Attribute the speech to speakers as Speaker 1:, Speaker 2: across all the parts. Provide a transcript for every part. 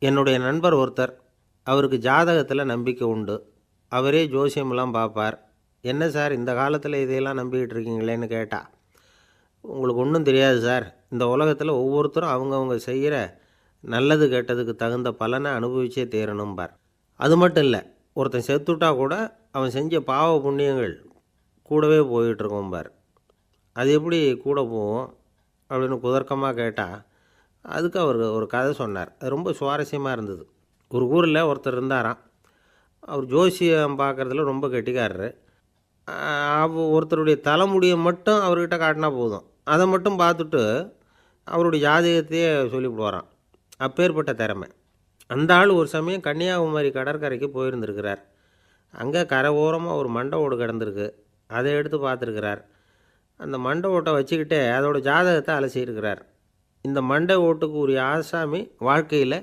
Speaker 1: என்னுடைய நண்பர் ஒருத்தர், அவருக்கு ஜாதகத்தில் நம்பிக்கை உண்டு. அவரே ஜோசியமெல்லாம் பார்ப்பார். என்ன சார் இந்த காலத்தில் இதையெல்லாம் நம்பிக்கிட்டு இருக்கீங்களேன்னு கேட்டா, உங்களுக்கு ஒன்றும் தெரியாது சார், இந்த உலகத்தில் ஒவ்வொருத்தரும் அவங்கவுங்க செய்கிற நல்லது கெட்டதுக்கு தகுந்த பலனை அனுபவிச்சே தீரணும்பார். அது மட்டும் இல்லை, ஒருத்தன் செத்துட்டா கூட அவன் செஞ்ச பாவ புண்ணியங்கள் கூடவே போயிட்டுருக்கோம்பார். அது எப்படி கூட போகும் அப்படின்னு குதர்க்கமாக கேட்டால், அதுக்கு அவர் ஒரு கதை சொன்னார். அது ரொம்ப சுவாரஸ்யமாக இருந்தது. ஒரு ஊரில் ஒருத்தர் இருந்தாராம். அவர் ஜோசியம் பார்க்குறதுல ரொம்ப கெட்டிக்காரரு. ஒருத்தருடைய தலைமுடியை மட்டும் அவர்கிட்ட காட்டினா போதும், அதை மட்டும் பார்த்துட்டு அவருடைய ஜாதகத்தையே சொல்லிவிடுவாராம். அப்பேற்பட்ட திறமை. அந்த ஆள் ஒரு சமயம் கன்னியாகுமரி கடற்கரைக்கு போயிருந்துருக்கிறார். அங்கே கரை ஓரமாக ஒரு மண்டை ஓடு கிடந்திருக்கு. அதை எடுத்து பார்த்துருக்கிறார். அந்த மண்டை ஓட்டை வச்சுக்கிட்டே அதோட ஜாதகத்தை அலசியிருக்கிறார். இந்த மண்டை ஓட்டுக்கு உரிய ஆசாமி வாழ்க்கையில்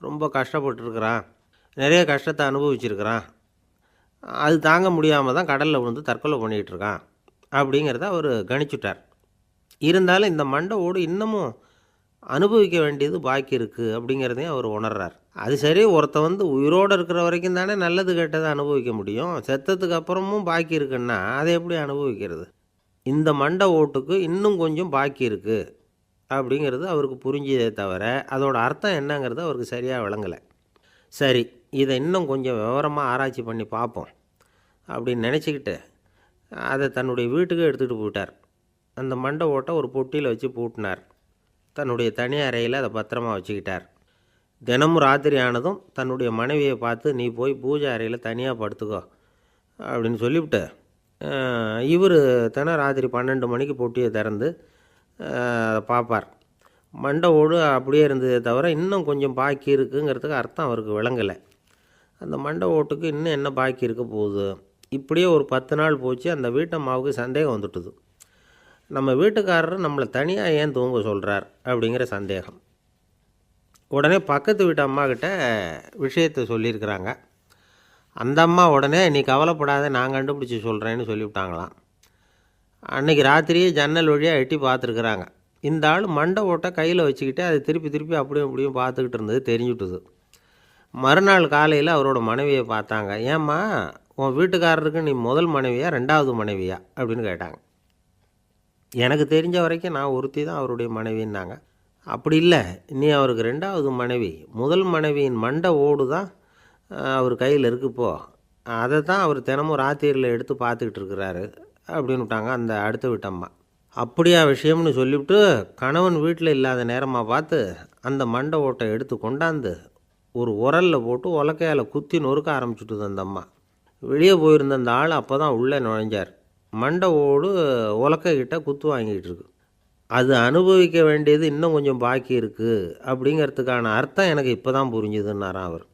Speaker 1: ரொம்ப கஷ்டப்பட்டுருக்கிறான், நிறைய கஷ்டத்தை அனுபவிச்சிருக்கிறான், அது தாங்க முடியாமல் தான் கடலில் விழுந்து தற்கொலை பண்ணிகிட்ருக்கான் அப்படிங்கிறத அவர் கணிச்சுட்டார். இருந்தாலும் இந்த மண்டை ஓடு இன்னமும் அனுபவிக்க வேண்டியது பாக்கி இருக்குது அப்படிங்கிறதையும் அவர் உணர்றார். அது சரி, ஒருத்த உயிரோடு இருக்கிற வரைக்கும் தானே நல்லது கெட்டதை அனுபவிக்க முடியும். செத்ததுக்கு அப்புறமும் பாக்கி இருக்குன்னா அதை எப்படி அனுபவிக்கிறது? இந்த மண்டை ஓட்டுக்கு இன்னும் கொஞ்சம் பாக்கி இருக்குது அப்படிங்கிறது அவருக்கு புரிஞ்சதே தவிர அதோட அர்த்தம் என்னங்கிறது அவருக்கு சரியாக விளங்கலை. சரி, இதை இன்னும் கொஞ்சம் விவரமாக ஆராய்ச்சி பண்ணி பார்ப்போம் அப்படின்னு நினச்சிக்கிட்டு அதை தன்னுடைய வீட்டுக்கு எடுத்துகிட்டு போயிட்டார். அந்த மண்டை ஓட்டை ஒரு பொட்டியில் வச்சு பூட்டினார். தன்னுடைய தனி அறையில் அதை பத்திரமா வச்சுக்கிட்டார். தினமும் ராத்திரி ஆனதும் தன்னுடைய மனைவியை பார்த்து, நீ போய் பூஜை அறையில் தனியாக படுத்துக்கோ அப்படின்னு சொல்லிவிட்டு, இவர் தினம் ராத்திரி 12 மணிக்கு பொட்டியை திறந்து அதை பார்ப்பார். மண்டை ஓடு அப்படியே இருந்ததே தவிர இன்னும் கொஞ்சம் பாக்கி இருக்குங்கிறதுக்கு அர்த்தம் அவருக்கு விளங்கலை. அந்த மண்டை ஓட்டுக்கு இன்னும் என்ன பாக்கி இருக்க போகுது? இப்படியே ஒரு 10 நாள் போச்சு. அந்த வீட்டம்மாவுக்கு சந்தேகம் வந்துட்டுது. நம்ம வீட்டுக்காரர் நம்மளை தனியாக ஏன் தூங்க சொல்கிறார் அப்படிங்கிற சந்தேகம். உடனே பக்கத்து வீட்டு அம்மாக்கிட்ட விஷயத்தை சொல்லியிருக்கிறாங்க. அந்த அம்மா உடனே, நீ கவலைப்படாத, நான் கண்டுபிடிச்சி சொல்கிறேன்னு சொல்லிவிட்டாங்களாம். அன்றைக்கி ராத்திரியே ஜன்னல் வழியாக எட்டி பார்த்துருக்குறாங்க. இந்த ஆள் மண்டை ஓட்டை கையில் வச்சுக்கிட்டு அதை திருப்பி திருப்பி அப்படியும் அப்படியும் பார்த்துக்கிட்டு இருந்தது தெரிஞ்சுட்டுது. மறுநாள் காலையில் அவரோட மனைவியை பார்த்தாங்க. ஏம்மா, உன் வீட்டுக்காரருக்கு நீ முதல் மனைவியா 2வது மனைவியா அப்படின்னு கேட்டாங்க. எனக்கு தெரிஞ்ச வரைக்கும் நான் ஒருத்தி தான் அவருடைய மனைவின்னாங்க. அப்படி இல்லை, நீ அவருக்கு 2வது மனைவி. முதல் மனைவியின் மண்டை ஓடு தான் அவர் கையில் இருக்குப்போ, அதை தான் அவர் தினமும் ராத்திரியில் எடுத்து பார்த்துக்கிட்டு இருக்கிறாரு அப்படின்னு விட்டாங்க அந்த அடுத்த வீட்டம்மா. அப்படியா விஷயம்னு சொல்லிவிட்டு கணவன் வீட்டில் இல்லாத நேரமாக பார்த்து அந்த மண்டை ஓட்டை எடுத்து கொண்டாந்து ஒரு உரலில் போட்டு உலக்கையால் குத்தி நொறுக்க ஆரம்பிச்சுட்டுது அந்த அம்மா. வெளியே போயிருந்த அந்த ஆள் அப்போ தான் உள்ளே நுழைஞ்சார். மண்டை ஓடு உலக்கைக்கிட்ட குத்து வாங்கிட்டு இருக்கு. அது அனுபவிக்க வேண்டியது இன்னும் கொஞ்சம் பாக்கி இருக்குது அப்படிங்கிறதுக்கான அர்த்தம் எனக்கு இப்போ தான் புரிஞ்சுதுன்னாராம் அவர்.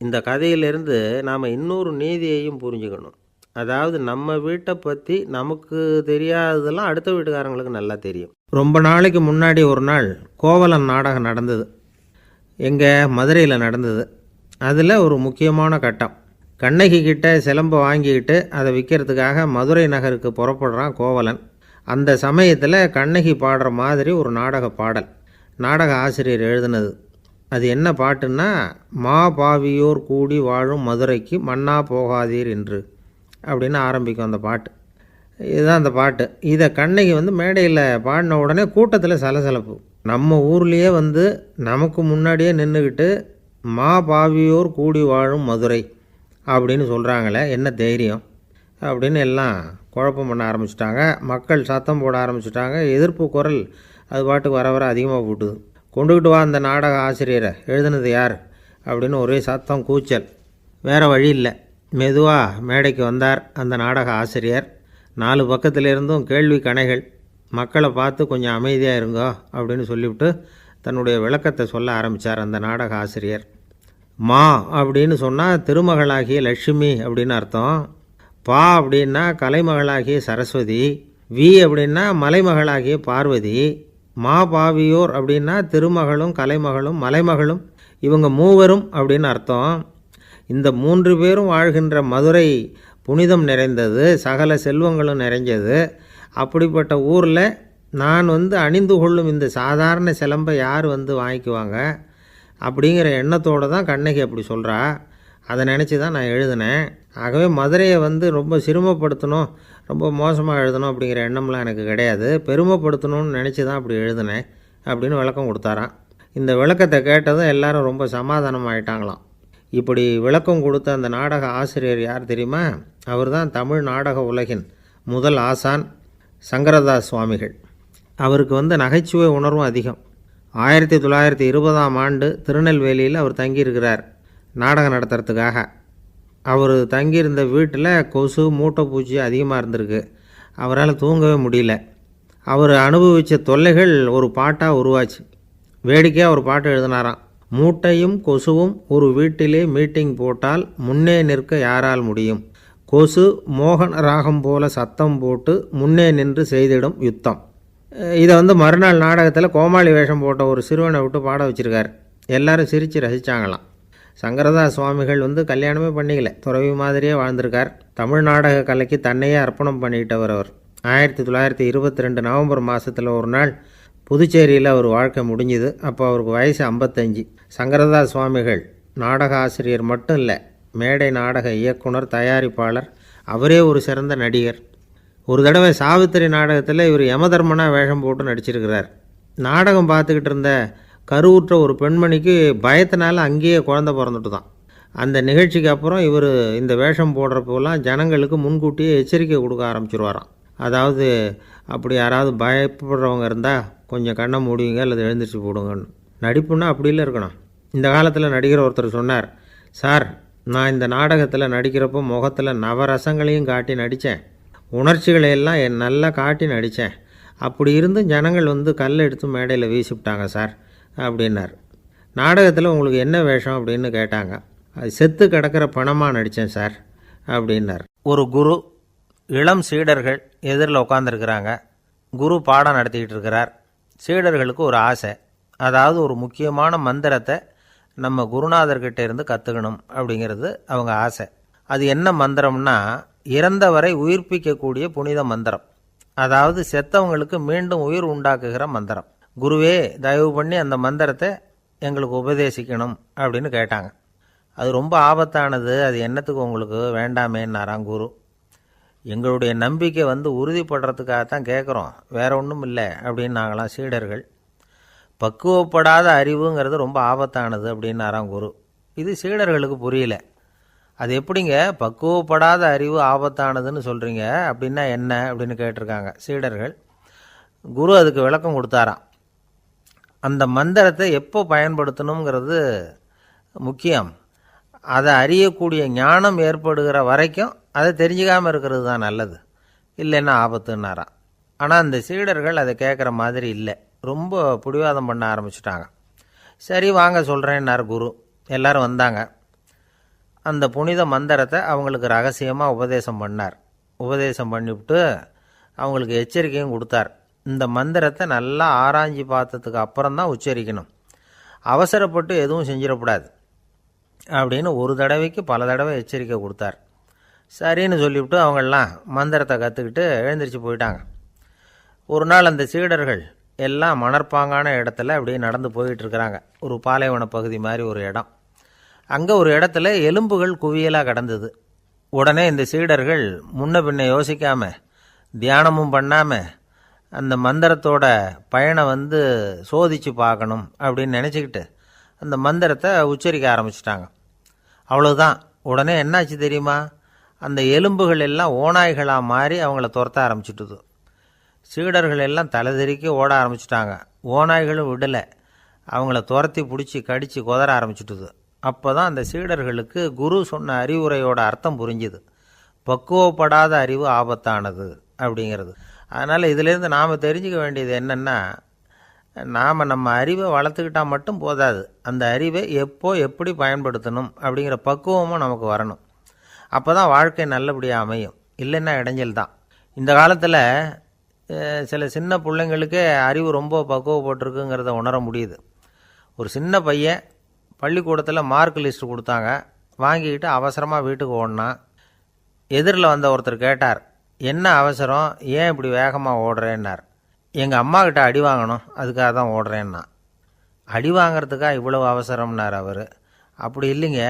Speaker 1: இந்த கதையிலேருந்து நாம் இன்னொரு நீதியையும் புரிஞ்சுக்கணும். அதாவது நம்ம வீட்டை பற்றி நமக்கு தெரியாததெல்லாம் அடுத்த வீட்டுக்காரங்களுக்கு நல்லா தெரியும். ரொம்ப நாளைக்கு முன்னாடி ஒரு நாள் கோவலன் நாடகம் நடந்தது. எங்கள் மதுரையில் நடந்தது. அதில் ஒரு முக்கியமான கட்டம். கண்ணகி கிட்ட சிலம்பை வாங்கிக்கிட்டு அதை விற்கிறதுக்காக மதுரை நகருக்கு புறப்படுறான் கோவலன். அந்த சமயத்தில் கண்ணகி பாடுற மாதிரி ஒரு நாடக பாடல் நாடக ஆசிரியர் எழுதினது. அது என்ன பாட்டுன்னா, மா பாவியோர் கூடி வாழும் மதுரைக்கு மன்னா போகாதீர் என்று அப்படின்னு ஆரம்பிக்கும் அந்த பாட்டு. இதுதான் அந்த பாட்டு. இதை கண்ணகி மேடையில் பாடின உடனே கூட்டத்தில் சலசலப்பு. நம்ம ஊர்லேயே நமக்கு முன்னாடியே நின்றுக்கிட்டு மா பாவியோர் கூடி வாழும் மதுரை அப்படின்னு சொல்கிறாங்களே, என்ன தைரியம் அப்படின்னு எல்லாம் குழப்பம் பண்ண ஆரம்பிச்சிட்டாங்க. மக்கள் சத்தம் போட ஆரம்பிச்சிட்டாங்க. எதிர்ப்பு குரல் அது பாட்டுக்கு வர வர அதிகமாக போட்டுது. கொண்டுக்கிட்டு வா அந்த நாடக ஆசிரியரை, எழுதுனது யார் அப்படின்னு ஒரே சத்தம், கூச்சல். வேறு வழி இல்லை. மெதுவாக மேடைக்கு வந்தார் அந்த நாடக ஆசிரியர். 4 பக்கத்திலிருந்தும் கேள்வி கணைகள். மக்களை பார்த்து கொஞ்சம் அமைதியாக இருங்கோ அப்படின்னு சொல்லிவிட்டு தன்னுடைய விளக்கத்தை சொல்ல ஆரம்பித்தார் அந்த நாடக ஆசிரியர். மா அப்படின்னு சொன்னால் திருமகளாகிய லட்சுமி அப்படின்னு அர்த்தம். பா அப்படின்னா கலைமகளாகிய சரஸ்வதி. வி அப்படின்னா மலைமகளாகிய பார்வதி. மா பாவியோர் அப்படின்னா திருமகளும் கலைமகளும் மலைமகளும், இவங்க மூவரும் அப்படின்னு அர்த்தம். இந்த 3 பேரும் வாழ்கின்ற மதுரை புனிதம் நிறைந்தது, சகல செல்வங்களும் நிறைஞ்சது. அப்படிப்பட்ட ஊரில் நான் அணிந்து கொள்ளும் இந்த சாதாரண சிலம்பை யார் வாங்கிக்குவாங்க? அப்படிங்கிற எண்ணத்தோடு தான் கண்ணகி அப்படி சொல்கிறா. அதை நினச்சி தான் நான் எழுதினேன். ஆகவே மதுரையை ரொம்ப சிரமப்படுத்தணும், ரொம்ப மோசமாக எழுதணும் அப்படிங்கிற எண்ணம்லாம் எனக்கு கிடையாது. பெருமைப்படுத்தணும்னு நினச்சி தான் அப்படி எழுதினேன் அப்படின்னு விளக்கம் கொடுத்தாராம். இந்த விளக்கத்தை கேட்டதும் எல்லாரும் ரொம்ப சமாதானம் ஆகிட்டாங்களாம். இப்படி விளக்கம் கொடுத்த அந்த நாடக ஆசிரியர் யார் தெரியுமா? அவர் தான் தமிழ் நாடக உலகின் முதல் ஆசான் சங்கரதாஸ் சுவாமிகள். அவருக்கு நகைச்சுவை உணர்வும் அதிகம். 1920ஆம் ஆண்டு திருநெல்வேலியில் அவர் தங்கியிருக்கிறார் நாடகம் நடத்துறதுக்காக. அவர் தங்கியிருந்த வீட்டில் கொசு மூட்டை பூச்சி அதிகமாக இருந்திருக்கு. அவரால் தூங்கவே முடியல. அவர் அனுபவித்த தொல்லைகள் ஒரு பாட்டாக உருவாச்சு. வேடிக்கையாக ஒரு பாட்டு எழுதினாராம். மூட்டையும் கொசுவும் ஒரு வீட்டிலே மீட்டிங் போட்டால் முன்னே நிற்க யாரால் முடியும்? கொசு மோகன ராகம் போல சத்தம் போட்டு முன்னே நின்று செய்திடும் யுத்தம். இதை மறுநாள் நாடகத்தில் கோமாளி வேஷம் போட்ட ஒரு சிறுவனை விட்டு பாட வச்சுருக்கார். எல்லாரும் சிரித்து ரசித்தாங்களாம். சங்கரதாஸ் சுவாமிகள் கல்யாணமே பண்ணிக்கல, துறவி மாதிரியே வாழ்ந்திருக்கார். தமிழ் நாடக கலைக்கு தன்னையே அர்ப்பணம் பண்ணிக்கிட்டவர் அவர். 1922 நவம்பர் மாதத்தில் ஒரு நாள் புதுச்சேரியில் அவர் வாழ்க்கை முடிஞ்சுது. அப்போ அவருக்கு வயசு 55. சங்கரதாஸ் சுவாமிகள் நாடக ஆசிரியர் மட்டும் இல்லை, மேடை நாடக இயக்குனர், தயாரிப்பாளர், அவரே ஒரு சிறந்த நடிகர். ஒரு தடவை சாவித்திரி நாடகத்தில் இவர் யமதர்மனாக வேஷம் போட்டு நடிச்சிருக்கிறார். நாடகம் பார்த்துக்கிட்டு இருந்த கருவுற்ற ஒரு பெண்மணிக்கு பயத்தினால அங்கேயே குழந்தை பிறந்துட்டு தான். அந்த நிகழ்ச்சிக்கு அப்புறம் இவர் இந்த வேஷம் போடுறப்போலாம் ஜனங்களுக்கு முன்கூட்டியே எச்சரிக்கை கொடுக்க ஆரம்பிச்சிருவாராம். அதாவது அப்படி யாராவது பயப்படுறவங்க இருந்தால் கொஞ்சம் கண்ணை மூடிங்க அல்லது எழுந்திரிச்சு போடுங்கன்னு. நடிப்புன்னா அப்படிலாம் இருக்கணும். இந்த காலத்தில் நடிகர் ஒருத்தர் சொன்னார், சார் நான் இந்த நாடகத்தில் நடிக்கிறப்போ முகத்தில் நவரசங்களையும் காட்டி நடித்தேன், உணர்ச்சிகளையெல்லாம் நல்லா காட்டி நடித்தேன். அப்படி இருந்தும் ஜனங்கள் கல் எடுத்து மேடையில் வீசிவிட்டாங்க சார் அப்படின்னார். நாடகத்தில் உங்களுக்கு என்ன வேஷம் அப்படின்னு கேட்டாங்க. அது செத்து கிடக்கிற பணமாக நடித்தேன் சார் அப்படின்னார். ஒரு குரு, இளம் சீடர்கள் எதிரில் உட்காந்துருக்கிறாங்க. குரு பாடம் நடத்திக்கிட்டு இருக்கிறார். சீடர்களுக்கு ஒரு ஆசை, அதாவது ஒரு முக்கியமான மந்திரத்தை நம்ம குருநாதர்கிட்ட இருந்து கற்றுக்கணும் அப்படிங்கிறது அவங்க ஆசை. அது என்ன மந்திரம்னா, இறந்தவரை உயிர்ப்பிக்கக்கூடிய புனித மந்திரம், அதாவது செத்தவங்களுக்கு மீண்டும் உயிர் உண்டாக்குகிற மந்திரம். குருவே தயவு பண்ணி அந்த மந்திரத்தை எங்களுக்கு உபதேசிக்கணும் அப்படின்னு கேட்டாங்க. அது ரொம்ப ஆபத்தானது, அது என்னத்துக்கு உங்களுக்கு வேண்டாமேன்னாராம் குரு. எங்களுடைய நம்பிக்கை உறுதிப்படுறதுக்காகத்தான் கேட்குறோம், வேற ஒன்றும் இல்லை அப்படின்னு நாங்களாம் சீடர்கள். பக்குவப்படாத அறிவுங்கிறது ரொம்ப ஆபத்தானது அப்படின்னாராம் குரு. இது சீடர்களுக்கு புரியல. அது எப்படிங்க பக்குவப்படாத அறிவு ஆபத்தானதுன்னு சொல்கிறீங்க, அப்படின்னா என்ன அப்படின்னு கேட்டிருக்காங்க சீடர்கள். குரு அதுக்கு விளக்கம் கொடுத்தாராம். அந்த மந்திரத்தை எப்போ பயன்படுத்தணுங்கிறது முக்கியம். அதை அறியக்கூடிய ஞானம் ஏற்படுகிற வரைக்கும் அதை தெரிஞ்சுக்காமல் இருக்கிறது தான் நல்லது, இல்லைன்னா ஆபத்துன்னாராம். ஆனால் அந்த சீடர்கள் அதை கேட்குற மாதிரி இல்லை, ரொம்ப பிடிவாதம் பண்ண ஆரம்பிச்சிட்டாங்க. சரி வாங்க சொல்கிறேன்னார் குரு. எல்லாரும் வந்தாங்க. அந்த புனித மந்திரத்தை அவங்களுக்கு ரகசியமாக உபதேசம் பண்ணார். உபதேசம் பண்ணிவிட்டு அவங்களுக்கு எச்சரிக்கையும் கொடுத்தார். இந்த மந்திரத்தை நல்லா ஆராய்ச்சி பார்த்ததுக்கு அப்புறம்தான் உச்சரிக்கணும், அவசரப்பட்டு எதுவும் செஞ்சிடக்கூடாது அப்படின்னு ஒரு தடவைக்கு பல தடவை எச்சரிக்கை கொடுத்தார். சரின்னு சொல்லிவிட்டு அவங்கெல்லாம் மந்திரத்தை கற்றுக்கிட்டு எழுந்திரிச்சு போயிட்டாங்க. ஒரு நாள் அந்த சீடர்கள் எல்லாம் மணற்பாங்கான இடத்துல அப்படியே நடந்து போயிட்டுருக்கிறாங்க. ஒரு பாலைவன பகுதி மாதிரி ஒரு இடம். அங்கே ஒரு இடத்துல எலும்புகள் குவியலாக கிடந்தது. உடனே இந்த சீடர்கள் முன்ன பின்ன யோசிக்காமல், தியானமும் பண்ணாமல், அந்த மந்திரத்தோட பயனை சோதித்து பார்க்கணும் அப்படின்னு நினச்சிக்கிட்டு அந்த மந்திரத்தை உச்சரிக்க ஆரம்பிச்சிட்டாங்க. அவ்வளோதான். உடனே என்னாச்சு தெரியுமா? அந்த எலும்புகள் எல்லாம் ஓநாய்களாக மாறி அவங்கள துரத்த ஆரம்பிச்சிட்டுது. சீடர்கள் எல்லாம் தலைதெறிக்கி ஓட ஆரம்பிச்சிட்டாங்க. ஓநாய்களும் விடலை, அவங்கள துரத்தி பிடிச்சி கடித்து கொதற ஆரம்பிச்சிட்டுது. அப்போ தான் அந்த சீடர்களுக்கு குரு சொன்ன அறிவுரையோட அர்த்தம் புரிஞ்சுது. பக்குவப்படாத அறிவு ஆபத்தானது அப்படிங்கிறது. அதனால் இதிலேருந்து நாம் தெரிஞ்சுக்க வேண்டியது என்னென்னா, நாம் நம்ம அறிவை வளர்த்துக்கிட்டால் மட்டும் போதாது, அந்த அறிவை எப்போ எப்படி பயன்படுத்தணும் அப்படிங்கிற பக்குவமும் நமக்கு வரணும். அப்போ தான் வாழ்க்கை நல்லபடியாக அமையும், இல்லைன்னா இடைஞ்சல் தான். இந்த காலத்தில் சில சின்ன பிள்ளைங்களுக்கே அறிவு ரொம்ப பக்குவப்பட்டிருக்குங்கிறத உணர முடியுது. ஒரு சின்ன பையன் பள்ளிக்கூடத்தில் மார்க் லிஸ்ட் கொடுத்தாங்க, வாங்கிக்கிட்டு அவசரமாக வீட்டுக்கு ஓடினான். எதிரில் வந்த ஒருத்தர் கேட்டார், என்ன அவசரம், ஏன் இப்படி வேகமாக ஓடுறேன்னார். எங்கள் அம்மா கிட்ட அடி வாங்கணும், அதுக்காக தான் ஓடுறேன்னா. அடி வாங்கிறதுக்கா இவ்வளவு அவசரம்னார் அவர். அப்படி இல்லைங்க,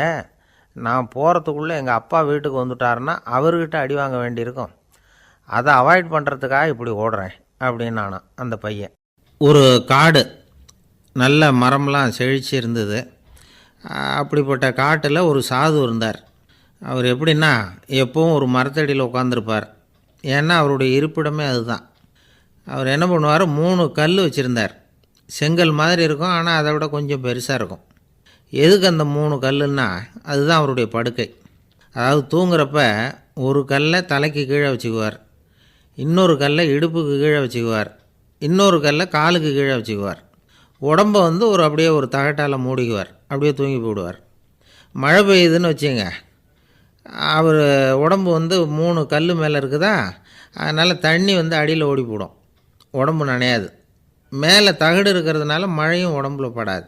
Speaker 1: நான் போகிறதுக்குள்ளே எங்கள் அப்பா வீட்டுக்கு வந்துட்டாருன்னா அவர்கிட்ட அடி வாங்க வேண்டியிருக்கும். அதை அவாய்ட் பண்ணுறதுக்காக இப்படி ஓடுறேன் அப்படின்னு நானும். அந்த பையன் ஒரு காடு, நல்ல மரம்லாம் செழிச்சு இருந்தது. அப்படிப்பட்ட காட்டில் ஒரு சாது இருந்தார். அவர் எப்படின்னா எப்பவும் ஒரு மரத்தடியில் உட்காந்துருப்பார். ஏன்னா அவருடைய இருப்பிடமே அதுதான். அவர் என்ன பண்ணுவார், 3 கல் வச்சுருந்தார். செங்கல் மாதிரி இருக்கும், ஆனால் அதை விட கொஞ்சம் பெருசாக இருக்கும். எதுக்கு அந்த 3 கல்லுன்னா அதுதான் அவருடைய படுக்கை. அதாவது தூங்குறப்ப ஒரு கல்லை தலைக்கு கீழே வச்சுக்குவார், இன்னொரு கல்லை இடுப்புக்கு கீழே வச்சுக்குவார், இன்னொரு கல்லை காலுக்கு கீழே வச்சுக்குவார். உடம்பை வந்து அப்படியே ஒரு தகட்டால் மூடிக்குவார், அப்படியே தூங்கி போடுவார். மழை பெய்யுதுன்னு வச்சுங்க, அவர் உடம்பு வந்து 3 கல் மேலே இருக்குதா, அதனால் தண்ணி வந்து அடியில் ஓடி போடும், உடம்பு நனையாது. மேலே தகடு இருக்கிறதுனால மழையும் உடம்புல படாது.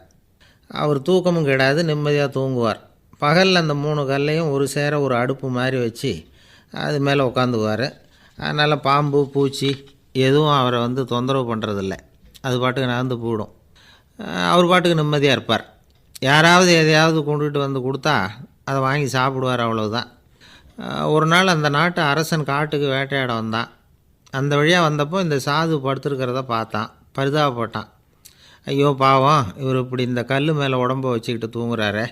Speaker 1: அவர் தூக்கமும் கெடாது, நிம்மதியாக தூங்குவார். பகலில் அந்த 3 கல்லையும் ஒரு சேர ஒரு அடுப்பு மாதிரி வச்சு அது மேலே உட்காந்துக்குவார். அதனால் பாம்பு பூச்சி எதுவும் அவரை வந்து தொந்தரவு பண்ணுறதில்ல, அது பாட்டுக்கு நடந்து போயிடும். அவர் பாட்டுக்கு நிம்மதியாக இருப்பார். யாராவது எதையாவது கொண்டுகிட்டு வந்து கொடுத்தா அதை வாங்கி சாப்பிடுவார், அவ்வளவுதான். ஒரு நாள் அந்த நாட்டு அரசன் காட்டுக்கு வேட்டையாட வந்தான். அந்த வழியாக வந்தப்போ இந்த சாது படுத்துருக்கிறத பார்த்தான், பரிதாபப்பட்டான். ஐயோ பாவம், இவர் இப்படி இந்த கல் மேலே உடம்பை வச்சுக்கிட்டு தூங்குறாரே,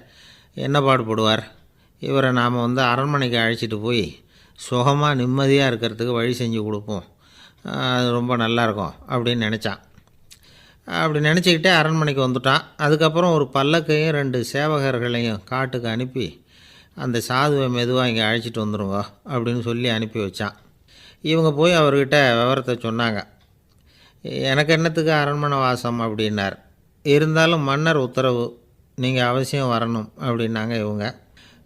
Speaker 1: என்ன பாடுபடுவார். இவரை நாம் வந்து அரண்மனைக்கு அழைச்சிட்டு போய் சுகமாக நிம்மதியாக இருக்கிறதுக்கு வழி செஞ்சு கொடுப்போம், அது ரொம்ப நல்லாயிருக்கும் அப்படின்னு நினச்சான். அப்படி நினச்சிக்கிட்டே அரண்மனைக்கு வந்துட்டான். அதுக்கப்புறம் ஒரு பல்லக்கையும் 2 சேவகர்களையும் காட்டுக்கு அனுப்பி அந்த சாதுவை மெதுவாக இங்கே அழைச்சிட்டு வந்துடுங்க அப்படின்னு சொல்லி அனுப்பி வச்சான். இவங்க போய் அவர்கிட்ட விவரத்தை சொன்னாங்க. எனக்கு என்னத்துக்கு அரண்மனை வாசம் அப்படின்னார். இருந்தாலும் மன்னர் உத்தரவு, நீங்கள் அவசியம் வரணும் அப்படின்னாங்க இவங்க.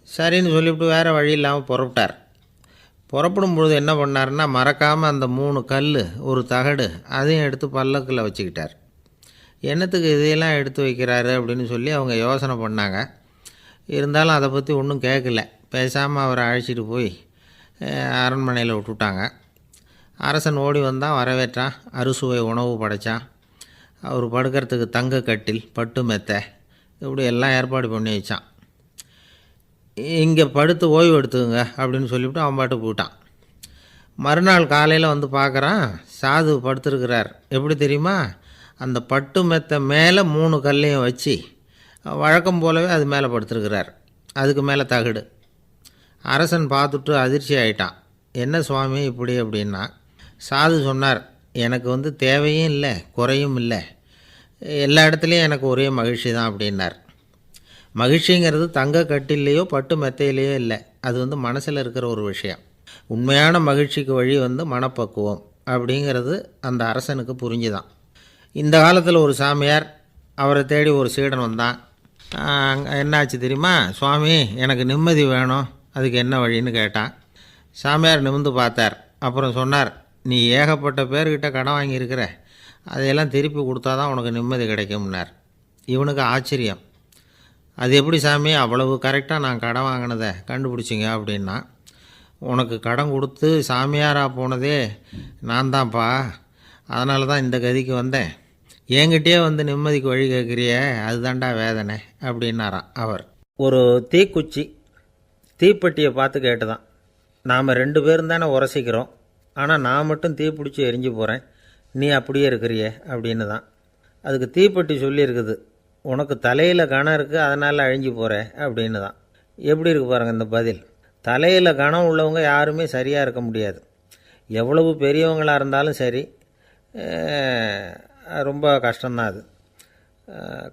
Speaker 1: சரின்னு சொல்லிவிட்டு வேறு வழி இல்லாமல் புறப்பட்டார். புறப்படும் பொழுது என்ன பண்ணார்னா, மறக்காமல் அந்த 3 கல் ஒரு தகடு அதையும் எடுத்து பல்லக்கில் வச்சுக்கிட்டார். என்னத்துக்கு இதையெல்லாம் எடுத்து வைக்கிறாரு அப்படின்னு சொல்லி அவங்க யோசனை பண்ணாங்க. இருந்தாலும் அதை பற்றி ஒன்றும் கேட்கல. பேசாமல் அவரை அழைச்சிட்டு போய் அரண்மனையில் விட்டுட்டாங்க. அரசன் ஓடி வந்தான், வரவேற்றான், அறுசுவை உணவு படைத்தான். அவர் படுக்கிறதுக்கு தங்க கட்டில், பட்டு மெத்தை, இப்படி எல்லாம் ஏற்பாடு பண்ணி வச்சான். இங்கே படுத்து ஓய்வு எடுத்துக்குங்க அப்படின்னு சொல்லிவிட்டு அவன் பாட்டு போயிட்டான். மறுநாள் காலையில் வந்து பார்க்குறான், சாது படுத்துருக்கிறார். எப்படி தெரியுமா, அந்த பட்டு மெத்தை மேலே 3 கல்லையும் வச்சு வழக்கம் போலவே அது மேலே படுத்துருக்கிறார், அதுக்கு மேலே தகடு. அரசன் பார்த்துட்டு அதிர்ச்சி ஆகிட்டான். என்ன சுவாமி இப்படி அப்படின்னா, சாது சொன்னார், எனக்கு வந்து தேவையும் இல்லை குறையும் இல்லை, எல்லா இடத்துலையும் எனக்கு ஒரே மகிழ்ச்சி தான் அப்படின்னார். மகிழ்ச்சிங்கிறது தங்க கட்டிலேயோ பட்டு மெத்தையிலேயோ இல்லை, அது வந்து மனசில் இருக்கிற ஒரு விஷயம். உண்மையான மகிழ்ச்சிக்கு வழி வந்து மனப்பக்குவம் அப்படிங்கிறது அந்த அரசனுக்கு புரிஞ்சுதான். இந்த காலத்தில் ஒரு சாமியார், அவரை தேடி ஒரு சீடன் வந்தான். என்னாச்சு தெரியுமா, சுவாமி எனக்கு நிம்மதி வேணும், அதுக்கு என்ன வழின்னு கேட்டான். சாமியார் நிமிர்ந்து பார்த்தார். அப்புறம் சொன்னார், நீ ஏகப்பட்ட பேர்கிட்ட கடன் வாங்கியிருக்கிற, அதையெல்லாம் திருப்பி கொடுத்தா தான் உனக்கு நிம்மதி கிடைக்கும்னார். இவனுக்கு ஆச்சரியம். அது எப்படி சாமி அவ்வளவு கரெக்டாக நான் கடன் வாங்கினதை கண்டுபிடிச்சிங்க அப்படின்னா, உனக்கு கடன் கொடுத்து சாமியாராக போனதே நான் தான்ப்பா, அதனால தான் இந்த கதிக்கு வந்தேன். என்கிட்டயே வந்து நிம்மதிக்கு வழி கேட்குறியே, அதுதான்டா வேதனை அப்படின்னாராம் அவர். ஒரு தீக்குச்சி தீப்பெட்டியை பார்த்து கேட்டுதான், நாம் 2 பேரும் தானே உரசிக்கிறோம், ஆனால் நான் மட்டும் தீப்பிடிச்சி எரிஞ்சு போகிறேன், நீ அப்படியே இருக்கிறியே அப்படின்னு தான். அதுக்கு தீப்பெட்டி சொல்லியிருக்குது, உனக்கு தலையில் கணம் இருக்குது அதனால் அழிஞ்சு போகிற அப்படின்னு தான். எப்படி இருக்கு பாருங்கள் இந்த பதில். தலையில் கணம் உள்ளவங்க யாருமே சரியாக இருக்க முடியாது. எவ்வளவு பெரியவங்களாக இருந்தாலும் சரி, ரொம்ப கஷ்டம்தான் அது.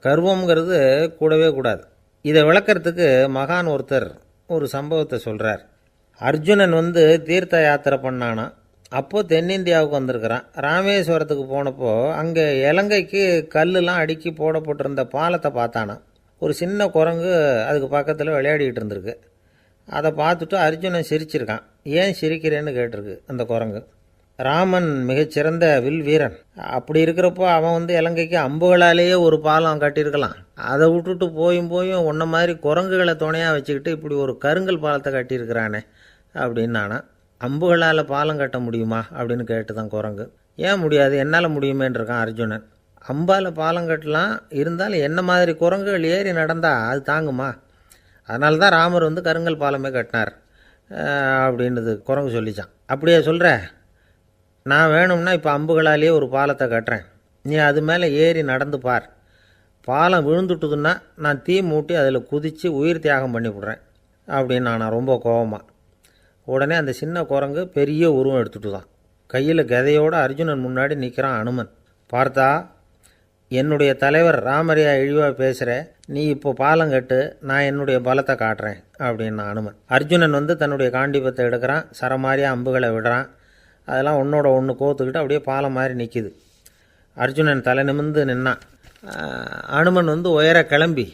Speaker 1: கர்வங்கிறது கூடவே கூடாது. இதை விளக்கிறதுக்கு மகான் ஒருத்தர் ஒரு சம்பவத்தை சொல்கிறார். அர்ஜுனன் வந்து தீர்த்த யாத்திரை பண்ணானா, அப்போது தென்னிந்தியாவுக்கு வந்திருக்கிறான். ராமேஸ்வரத்துக்கு போனப்போ அங்கே இலங்கைக்கு கல்லுலாம் அடுக்கி போடப்பட்டிருந்த பாலத்தை பார்த்தானா. ஒரு சின்ன குரங்கு அதுக்கு பக்கத்தில் விளையாடிக்கிட்டு இருந்திருக்கு. அதை பார்த்துட்டு அர்ஜுனன் சிரிச்சிருக்கான். ஏன் சிரிக்கிறேன்னு கேட்டிருக்கு அந்த குரங்கு. ராமன் மிகச்சிறந்த வில் வீரன், அப்படி இருக்கிறப்போ அவன் வந்து இலங்கைக்கு அம்புகளாலேயே ஒரு பாலம் கட்டியிருக்கலாம். அதை விட்டுட்டு போயும் உன்ன மாதிரி குரங்குகளை துணையாக வச்சுக்கிட்டு இப்படி ஒரு கருங்கல் பாலத்தை கட்டியிருக்கிறானே அப்படின்னு நானா. அம்புகளால் பாலம் கட்ட முடியுமா அப்படின்னு கேட்டு தான் குரங்கு. ஏன் முடியாது, என்னால் முடியுமேன்னு இருக்கான் அர்ஜுனன். அம்பால் பாலம் கட்டலாம், இருந்தாலும் என்ன மாதிரி குரங்குகள் ஏறி நடந்தால் அது தாங்குமா? அதனால தான் ராமர் வந்து கருங்கல் பாலமே கட்டினார் அப்படின்றது குரங்கு சொல்லிச்சான். அப்படியே சொல்கிற, நான் வேணும்னா இப்போ அம்புகளாலேயே ஒரு பாலத்தை கட்டுறேன், நீ அது மேலே ஏறி நடந்து பார். பாலம் விழுந்துட்டுதுன்னா நான் தீ மூட்டி அதில் குதித்து உயிர் தியாகம் பண்ணிவிடுறேன் அப்படின்னு நான் ரொம்ப கோபமாக. உடனே அந்த சின்ன குரங்கு பெரிய உருவம் எடுத்துட்டு தான் கையில் கதையோடு அர்ஜுனன் முன்னாடி நிற்கிறான் அனுமன். பார்த்தா, என்னுடைய தலைவர் ராமரையா இழிவாக பேசுகிற, நீ இப்போ பாலம் கட்டு, நான் என்னுடைய பலத்தை காட்டுறேன் அப்படின்னு அனுமன். அர்ஜுனன் வந்து தன்னுடைய காண்டிபத்தை எடுக்கிறான், சரமாரியாக அம்புகளை விடுறான். அதெல்லாம் ஒன்றோட ஒன்று கோத்துக்கிட்டு அப்படியே பாலம் மாதிரி நிற்கிது. அர்ஜுனன் தலை நிமிர்ந்து நின்னான். அனுமன் வந்து உயர கிளம்பி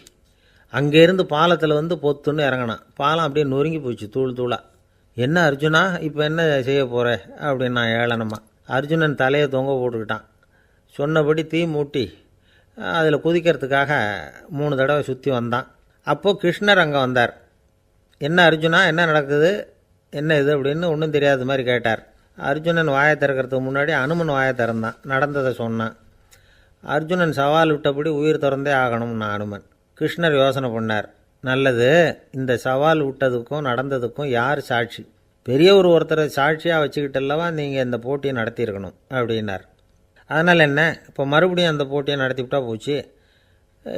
Speaker 1: அங்கேருந்து பாலத்தில் வந்து பொத்துன்னு இறங்கினான். பாலம் அப்படியே நொறுங்கி போச்சு தூள் தூளாக. என்ன அர்ஜுனா, இப்போ என்ன செய்ய போகிற அப்படின்னா ஏளனமாக. அர்ஜுனன் தலையை தொங்க போட்டுக்கிட்டான். சொன்னபடி தீ மூட்டி அதில் குதிக்கிறதுக்காக 3 தடவை சுற்றி வந்தான். அப்போது கிருஷ்ணர் அங்கே வந்தார். என்ன அர்ஜுனா, என்ன நடக்குது, என்ன இது அப்படின்னு ஒன்றும் தெரியாத மாதிரி கேட்டார். அர்ஜுனன் வாயை திறக்கிறதுக்கு முன்னாடி அனுமன் வாயை திறந்தான், நடந்ததை சொன்னான். அர்ஜுனன் சவால் விட்டபடி உயிர் திறந்தே ஆகணும்னா அனுமன். கிருஷ்ணர் யோசனை பண்ணார். நல்லது, இந்த சவால் விட்டதுக்கும் நடந்ததுக்கும் யார் சாட்சி? பெரிய ஒருத்தரை சாட்சியாக வச்சுக்கிட்டல்லவா நீங்கள் இந்த போட்டியை நடத்தியிருக்கணும் அப்படின்னார். அதனால் என்ன, இப்போ மறுபடியும் அந்த போட்டியை நடத்திவிட்டா போச்சு,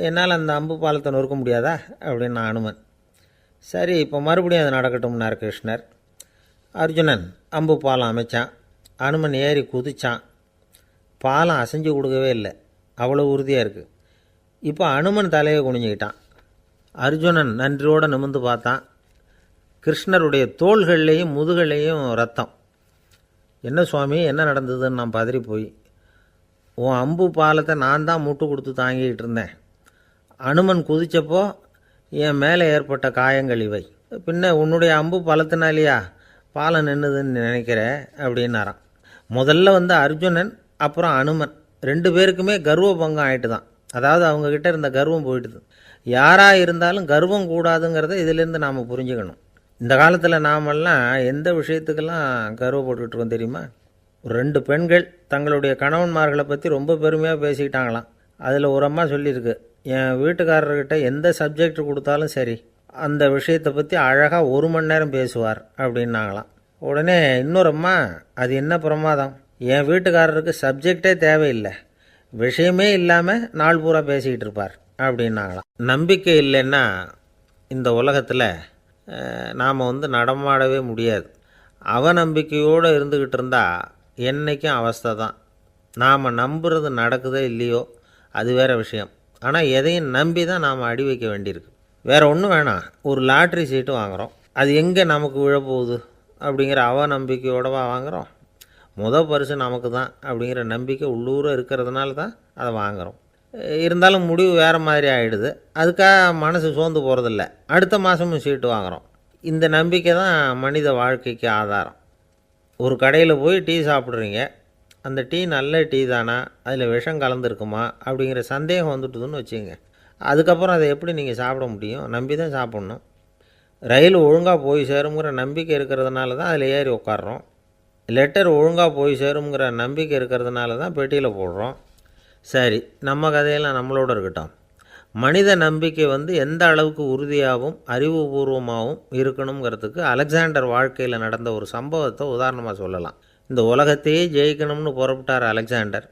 Speaker 1: என்னால் அந்த அம்பு பாலத்தை நொறுக்க முடியாதா அப்படின்னா அனுமன். சரி, இப்போ மறுபடியும் அது நடக்கட்டும்னார் கிருஷ்ணர். அர்ஜுனன் அம்பு பாலம் அமைச்சான். அனுமன் ஏறி குதிச்சான். பாலம் அசைஞ்சு கொடுக்கவே இல்லை, அவ்வளோ உறுதியாக இருக்குது. இப்போ அனுமன் தலையை குனிஞ்சிக்கிட்டான். அர்ஜுனன் நன்றியோடு நிமிர்ந்து பார்த்தான். கிருஷ்ணருடைய தோள்கள்லேயும் முதுகள்லேயும் ரத்தம். என்ன சுவாமி, என்ன நடந்ததுன்னு நான் பதறி போய், உன் அம்பு பாலத்தை நான் தான் முட்டு கொடுத்து தாங்கிக்கிட்டு இருந்தேன். அனுமன் குதித்தப்போ என் மேலே ஏற்பட்ட காயங்கள் இவை. பின்ன உன்னுடைய அம்பு பலத்தினாலேயா பாலம் நின்றுதுன்னு நினைக்கிற அப்படின்னாரான். முதல்ல வந்து அர்ஜுனன், அப்புறம் அனுமன் 2 பேருக்குமே கர்வ பங்கம் ஆகிட்டு தான். அதாவது அவங்கக்கிட்ட இருந்த கர்வம் போயிட்டுது. யாராக இருந்தாலும் கர்வம் கூடாதுங்கிறத இதிலேருந்து நாம் புரிஞ்சுக்கணும். இந்த காலத்தில் நாமெல்லாம் எந்த விஷயத்துக்கெல்லாம் கர்வப்பட்டுக்கிட்டு இருக்கோம் தெரியுமா? 2 பெண்கள் தங்களுடைய கணவன்மார்களை பற்றி ரொம்ப பெருமையாக பேசிக்கிட்டாங்களாம். அதில் ஒரு அம்மா சொல்லியிருக்கு, என் வீட்டுக்காரர்கிட்ட எந்த சப்ஜெக்ட் கொடுத்தாலும் சரி, அந்த விஷயத்தை பற்றி அழகாக 1 மணி நேரம் பேசுவார் அப்படின்னாங்களாம். உடனே இன்னொரு அம்மா, அது என்ன பிரமாதம், என் வீட்டுக்காரருக்கு சப்ஜெக்டே தேவையில்லை, விஷயமே இல்லாமல் நாள் பூரா பேசிக்கிட்டு இருப்பார் அப்படின்னாங்களாம். நம்பிக்கை இல்லைன்னா இந்த உலகத்தில் நாம் வந்து நடமாடவே முடியாது. அவநம்பிக்கையோடு இருந்துக்கிட்டு இருந்தால் என்றைக்கும் அவஸ்தை தான். நாம் நம்புறது நடக்குதோ இல்லையோ அது வேறு விஷயம். ஆனால் எதையும் நம்பி தான் நாம் அடி வைக்க வேண்டியிருக்கு. வேறு ஒன்றும் வேணாம், ஒரு லாட்ரி சீட்டு வாங்குகிறோம், அது எங்கே நமக்கு விழப்போகுது அப்படிங்கிற அவநம்பிக்கையோடவா வாங்குகிறோம்? பரிசு நமக்கு தான் அப்படிங்கிற நம்பிக்கை உள்ளூர இருக்கிறதுனால தான் அதை வாங்குகிறோம். இருந்தாலும் முடிவு வேறு மாதிரி ஆகிடுது. அதுக்காக மனசு சோர்ந்து போகிறதில்ல, அடுத்த மாதமும் சீட்டு வாங்குகிறோம். இந்த நம்பிக்கை தான் மனித வாழ்க்கைக்கு ஆதாரம். ஒரு கடையில் போய் டீ சாப்பிட்றீங்க, அந்த டீ நல்ல டீ தானா, அதில் விஷம் கலந்துருக்குமா அப்படிங்கிற சந்தேகம் வந்துட்டுதுன்னு வச்சுங்க. அதுக்கப்புறம் அதை எப்படி நீங்கள் சாப்பிட முடியும்? நம்பி தான் சாப்பிட்ணும். ரயில் ஒழுங்காக போய் சேருங்கிற நம்பிக்கை இருக்கிறதுனால தான் அதில் ஏறி உட்காடுறோம். லெட்டர் ஒழுங்காக போய் சேருங்கிற நம்பிக்கை இருக்கிறதுனால தான் பெட்டியில் போடுறோம். சரி, நம்ம கதையெல்லாம் நம்மளோட இருக்கட்டும். மனித நம்பிக்கை வந்து எந்த அளவுக்கு உறுதியாகவும் அறிவுபூர்வமாகவும் இருக்கணுங்கிறதுக்கு அலெக்சாண்டர் வாழ்க்கையில் நடந்த ஒரு சம்பவத்தை உதாரணமாக சொல்லலாம். இந்த உலகத்தையே ஜெயிக்கணும்னு புறப்பட்டார் அலெக்சாண்டர்.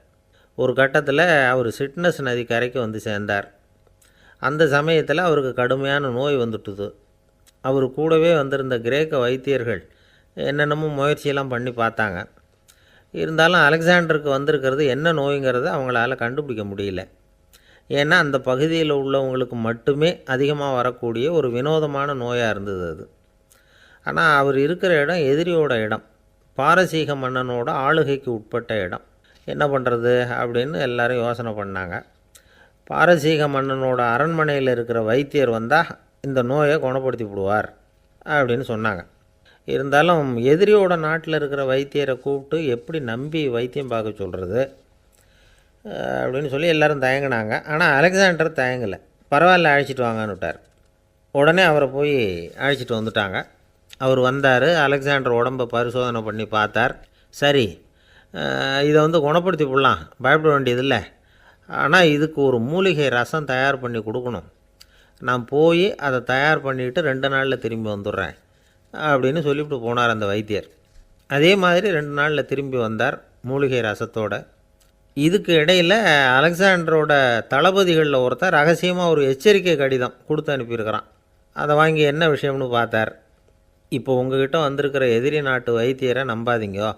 Speaker 1: ஒரு கட்டத்தில் அவர் சிட்னஸ் நதி கரைக்கு வந்து சேர்ந்தார். அந்த சமயத்தில் அவருக்கு கடுமையான நோய் வந்துட்டுது. அவர் கூடவே வந்திருந்த கிரேக்க வைத்தியர்கள் என்னென்னமோ முயற்சியெல்லாம் பண்ணி பார்த்தாங்க. இருந்தாலும் அலெக்சாண்டருக்கு வந்திருக்கிறது என்ன நோய்ங்கிறத அவங்களால கண்டுபிடிக்க முடியல. ஏன்னா அந்த பகுதியில் உள்ளவங்களுக்கு மட்டுமே அதிகமாக வரக்கூடிய ஒரு வினோதமான நோயாக இருந்தது அது. ஆனால் அவர் இருக்கிற இடம் எதிரியோட இடம், பாரசீக மன்னனோட ஆளுகைக்கு உட்பட்ட இடம். என்ன பண்ணுறது அப்படின்னு எல்லாரும் யோசனை பண்ணாங்க. பாரசீக மன்னனோட அரண்மனையில் இருக்கிற வைத்தியர் வந்தால் இந்த நோயை குணப்படுத்தி விடுவார் அப்படின்னு சொன்னாங்க. இருந்தாலும் எதிரியோட நாட்டில் இருக்கிற வைத்தியரை கூப்பிட்டு எப்படி நம்பி வைத்தியம் பார்க்க சொல்கிறது அப்படின்னு சொல்லி எல்லோரும் தயங்கினாங்க. ஆனால் அலெக்சாண்டர் தயங்கலை. பரவாயில்ல, அழைச்சிட்டு வாங்கன்னு விட்டார். உடனே அவரை போய் அழைச்சிட்டு வந்துட்டாங்க. அவர் வந்தார். அலெக்சாண்டர் உடம்பை பரிசோதனை பண்ணி பார்த்தார். சரி, இதை வந்து குணப்படுத்தி விடலாம், பயப்பட வேண்டியதில்லை, ஆனால் இதுக்கு ஒரு மூலிகை ரசம் தயார் பண்ணி கொடுக்கணும். நான் போய் அதை தயார் பண்ணிவிட்டு 2 நாளில் திரும்பி வந்துடுறேன் அப்படின்னு சொல்லிவிட்டு போனார் அந்த வைத்தியர். அதே மாதிரி 2 நாளில் திரும்பி வந்தார் மூலிகை ரசத்தோட. இதுக்கு இடையில் அலெக்சாண்டரோட தளபதிகளில் ஒருத்தர் ரகசியமாக ஒரு எச்சரிக்கை கடிதம் கொடுத்து அனுப்பியிருக்கிறான். அதை வாங்கி என்ன விஷயம்னு பார்த்தார். இப்போ உங்ககிட்ட வந்திருக்கிற எதிரி நாட்டு வைத்தியரை நம்பாதீங்கோ,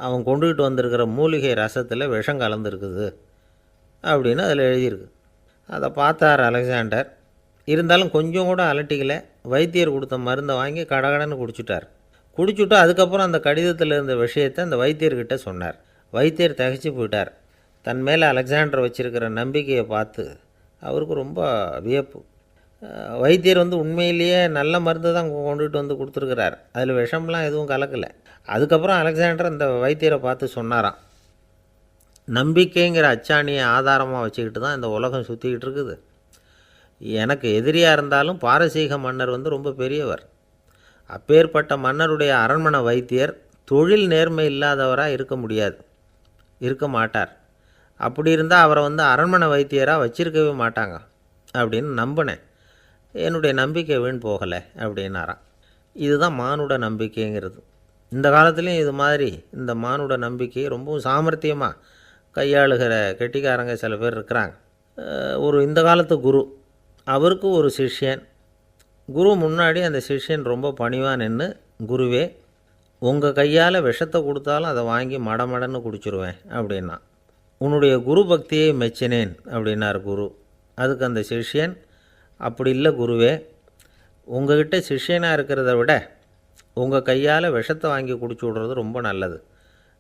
Speaker 1: அவன் கொண்டுகிட்டு வந்திருக்கிற மூலிகை ரசத்தில் விஷம் கலந்துருக்குது அப்படின்னு அதில் எழுதியிருக்கு. அதை பார்த்தார் அலெக்சாண்டர். இருந்தாலும் கொஞ்சம் கூட அலட்டிக்கலை. வைத்தியர் கொடுத்த மருந்தை வாங்கி கடகடன்னு குடிச்சிட்டார். குடிச்சுட்டு அதுக்கப்புறம் அந்த கடிதத்தில் இருந்த விஷயத்தை அந்த வைத்தியர்கிட்ட சொன்னார். வைத்தியர் திகைச்சு போயிட்டார். தன் மேலே அலெக்சாண்டர் வச்சுருக்கிற நம்பிக்கையை பார்த்து அவருக்கு ரொம்ப வியப்பு. வைத்தியர் உண்மையிலேயே நல்ல மருந்து தான் கொண்டுகிட்டு வந்து கொடுத்துருக்கிறார், அதில் விஷம்லாம் எதுவும் கலக்கலை. அதுக்கப்புறம் அலெக்சாண்டர் அந்த வைத்தியரை பார்த்து சொன்னாராம், நம்பிக்கைங்கிற அச்சாணியை ஆதாரமாக வச்சுக்கிட்டு தான் இந்த உலகம் சுற்றிக்கிட்டு இருக்குது. எனக்கு எதிரியாக இருந்தாலும் பாரசீக மன்னர் ரொம்ப பெரியவர். அப்பேற்பட்ட மன்னருடைய அரண்மனை வைத்தியர் தொழில் நேர்மை இல்லாதவராக இருக்க மாட்டார். அப்படி இருந்தால் அவரை அரண்மனை வைத்தியராக வச்சிருக்கவே மாட்டாங்க அப்படின்னு நம்பினேன். என்னுடைய நம்பிக்கை வீண் போகலை அப்படின்னாராம். இதுதான் மானுட நம்பிக்கைங்கிறது. இந்த காலத்துலேயும் இது மாதிரி இந்த மானுட நம்பிக்கை ரொம்பவும் சாமர்த்தியமாக கையாளுகிற கெட்டிக்காரங்க சில பேர் இருக்கிறாங்க. இந்த காலத்து குரு, அவருக்கு ஒரு சிஷ்யன். குரு முன்னாடி அந்த சிஷ்யன் ரொம்ப பணிவாக நின்று, குருவே உங்கள் கையால் விஷத்தை கொடுத்தாலும் அதை வாங்கி மடமடன்னு குடிச்சிருவேன் அப்படின்னா. உன்னுடைய குரு பக்தியை மெச்சினேன் அப்படின்னார் குரு. அதுக்கு அந்த சிஷ்யன், அப்படி இல்லை குருவே, உங்கள்கிட்ட சிஷ்யனாக இருக்கிறத விட உங்கள் கையால் விஷத்தை வாங்கி குடிச்சு விடுறது ரொம்ப நல்லது,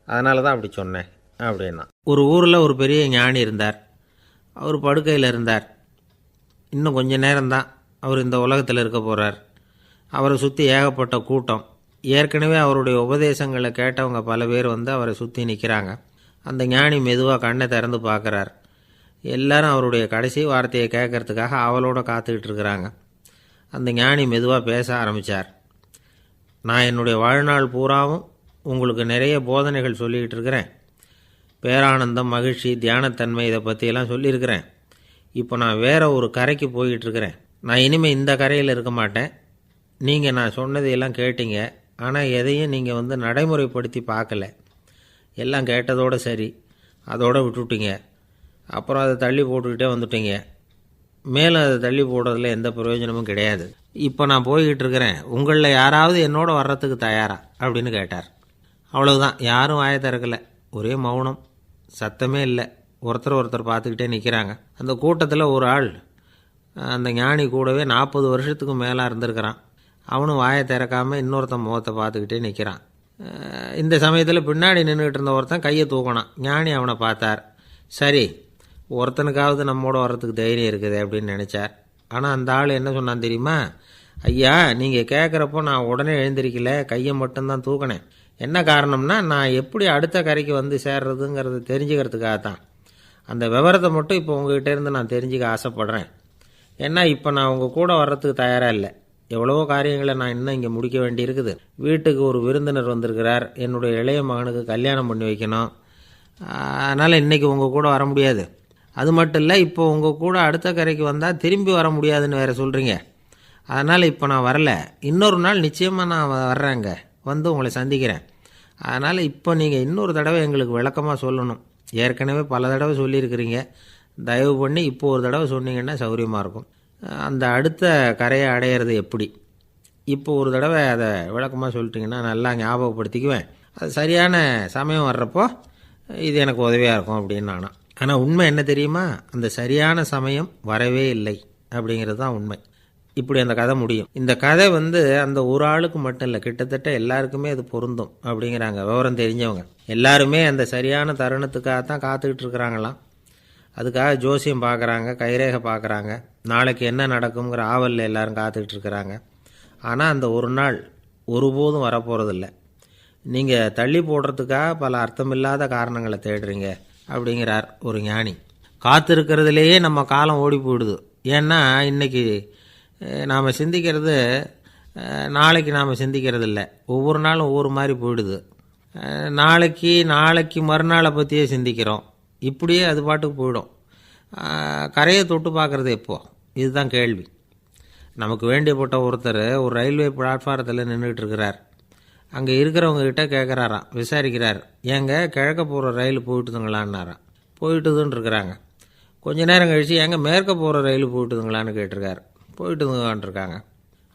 Speaker 1: அதனால தான் அப்படி சொன்னேன் அப்படின்னா. ஒரு ஊரில் ஒரு பெரிய ஞானி இருந்தார். அவர் படுக்கையில் இருந்தார். இன்னும் கொஞ்சம் நேரம்தான் அவர் இந்த உலகத்தில் இருக்க போகிறார். அவரை சுற்றி ஏகப்பட்ட கூட்டம். ஏற்கனவே அவருடைய உபதேசங்களை கேட்டவங்க பல பேர் அவரை சுற்றி நிற்கிறாங்க. அந்த ஞானி மெதுவாக கண்ணை திறந்து பார்க்குறார். எல்லாரும் அவருடைய கடைசி வார்த்தையை கேட்கறதுக்காக அவளோட காத்துக்கிட்டு இருக்கிறாங்க. அந்த ஞானி மெதுவாக பேச ஆரம்பித்தார். நான் என்னுடைய வாழ்நாள் பூராவும் உங்களுக்கு நிறைய போதனைகள் சொல்லிக்கிட்டு இருக்கிறேன். பேரானந்தம், மகிழ்ச்சி, தியானத்தன்மை, இதை பற்றியெல்லாம் சொல்லியிருக்கிறேன். இப்போ நான் வேறு ஒரு கரைக்கு போய்கிட்டுருக்கிறேன். நான் இனிமேல் இந்த கரையில் இருக்க மாட்டேன். நீங்கள் நான் சொன்னதையெல்லாம் கேட்டீங்க, ஆனால் எதையும் நீங்கள் நடைமுறைப்படுத்தி பார்க்கல. எல்லாம் கேட்டதோடு சரி, அதோடு விட்டுவிட்டீங்க. அப்புறம் அதை தள்ளி போட்டுக்கிட்டே வந்துட்டீங்க. மேலும் அதை தள்ளி போடுறதுல எந்த பிரயோஜனமும் கிடையாது. இப்போ நான் போய்கிட்டு இருக்கிறேன். உங்களில் யாராவது என்னோட வர்றதுக்கு தயாரா அப்படின்னு கேட்டார். அவ்வளவுதான். யாரும் வாயை திறக்கலை. ஒரே மௌனம், சத்தமே இல்லை. ஒருத்தர் பார்த்துக்கிட்டே நிற்கிறாங்க. அந்த கூட்டத்தில் ஒரு ஆள் அந்த ஞானி கூடவே 40 வருஷத்துக்கு மேலே இருந்திருக்கிறான். அவனும் வாயை திறக்காமல் இன்னொருத்தன் முகத்தை பார்த்துக்கிட்டே நிற்கிறான். இந்த சமயத்தில் பின்னாடி நின்றுக்கிட்டு இருந்த ஒருத்தன் கையை தூக்கினான். ஞானி அவனை பார்த்தார். சரி, ஒருத்தனுக்காவது நம்மோட வர்றதுக்கு தைரியம் இருக்குது அப்படின்னு நினச்சார். ஆனால் அந்த ஆள் என்ன சொன்னான் தெரியுமா? ஐயா, நீங்கள் கேட்குறப்போ நான் உடனே எழுந்திருக்கல, கையை மட்டும்தான் தூக்கினேன். என்ன காரணம்னா, நான் எப்படி அடுத்த கரைக்கு சேர்றதுங்கிறத தெரிஞ்சுக்கிறதுக்காக தான். அந்த விவரத்தை மட்டும் இப்போ உங்ககிட்ட இருந்து நான் தெரிஞ்சுக்க ஆசைப்பட்றேன். ஏன்னா இப்போ நான் உங்கள் கூட வர்றதுக்கு தயாராக இல்லை. எவ்வளவோ காரியங்களை நான் இன்னும் இங்கே முடிக்க வேண்டியிருக்குது. வீட்டுக்கு ஒரு விருந்தினர் வந்திருக்கிறார். என்னுடைய இளைய மகனுக்கு கல்யாணம் பண்ணி வைக்கணும். அதனால் இன்றைக்கி உங்கள் கூட வர முடியாது. அது மட்டும் இல்லை, இப்போ உங்கள் கூட அடுத்த கரைக்கு வந்தால் திரும்பி வர முடியாதுன்னு வேறு சொல்கிறீங்க. அதனால் இப்போ நான் வரல. இன்னொரு நாள் நிச்சயமாக நான் வர்றேங்க, உங்களை சந்திக்கிறேன். அதனால் இப்போ நீங்கள் இன்னொரு தடவை எங்களுக்கு விளக்கமாக சொல்லணும். ஏற்கனவே பல தடவை சொல்லியிருக்கிறீங்க. தயவு பண்ணி இப்போ ஒரு தடவை சொன்னீங்கன்னா சௌகரியமாக இருக்கும். அந்த அடுத்த கரையை அடையிறது எப்படி? இப்போ ஒரு தடவை அதை விளக்கமாக சொல்லிட்டிங்கன்னா நல்லா ஞாபகப்படுத்திக்குவேன். அது சரியான சமயம் வர்றப்போ இது எனக்கு உதவியாக இருக்கும் அப்படின்னு நானா. ஆனால் உண்மை என்ன தெரியுமா? அந்த சரியான சமயம் வரவே இல்லை அப்படிங்கிறது தான் உண்மை. இப்படி அந்த கதை முடியும். இந்த கதை அந்த ஒரு ஆளுக்கு மட்டும் இல்லை, கிட்டத்தட்ட எல்லாருக்குமே அது பொருந்தும் அப்படிங்கிறாங்க விவரம் தெரிஞ்சவங்க. எல்லாருமே அந்த சரியான தருணத்துக்காக தான் காத்துக்கிட்டு இருக்கிறாங்களாம். அதுக்காக ஜோசியம் பார்க்குறாங்க, கைரேகை பார்க்குறாங்க, நாளைக்கு என்ன நடக்குங்கிற ஆவலில் எல்லோரும் காத்துக்கிட்டு இருக்கிறாங்க. ஆனால் அந்த ஒரு நாள் ஒருபோதும் வரப்போகிறதில்ல. நீங்கள் தள்ளி போடுறதுக்காக பல அர்த்தமில்லாத காரணங்களை தேடுறீங்க அப்படிங்கிறார் ஒரு ஞானி. காத்திருக்கிறதுலேயே நம்ம காலம் ஓடி போயிடுது. ஏன்னா இன்றைக்கி நாம் சிந்திக்கிறது நாளைக்கு நாம் சிந்திக்கிறது இல்லை. ஒவ்வொரு நாளும் ஒவ்வொரு மாதிரி போயிடுது. நாளைக்கு மறுநாளை பற்றியே சிந்திக்கிறோம். இப்படியே அது பாட்டுக்கு போயிடும். கரையை தொட்டு பார்க்குறது எப்போ? இதுதான் கேள்வி. நமக்கு வேண்டியப்பட்ட ஒருத்தர் ஒரு ரயில்வே பிளாட்ஃபாரத்தில் நின்றுட்டு இருக்கிறார். அங்கே இருக்கிறவங்ககிட்ட கேட்குறாராம், விசாரிக்கிறார், ஏங்க கிழக்க போகிற ரயில் போயிட்டுதுங்களான்னாராம். போயிட்டுதுன்னு இருக்கிறாங்க. கொஞ்ச நேரம் கழித்து ஏங்க மேற்க போகிற ரயில் போயிட்டுதுங்களான்னு கேட்டிருக்காரு. போயிட்டுதுங்களான் இருக்காங்க.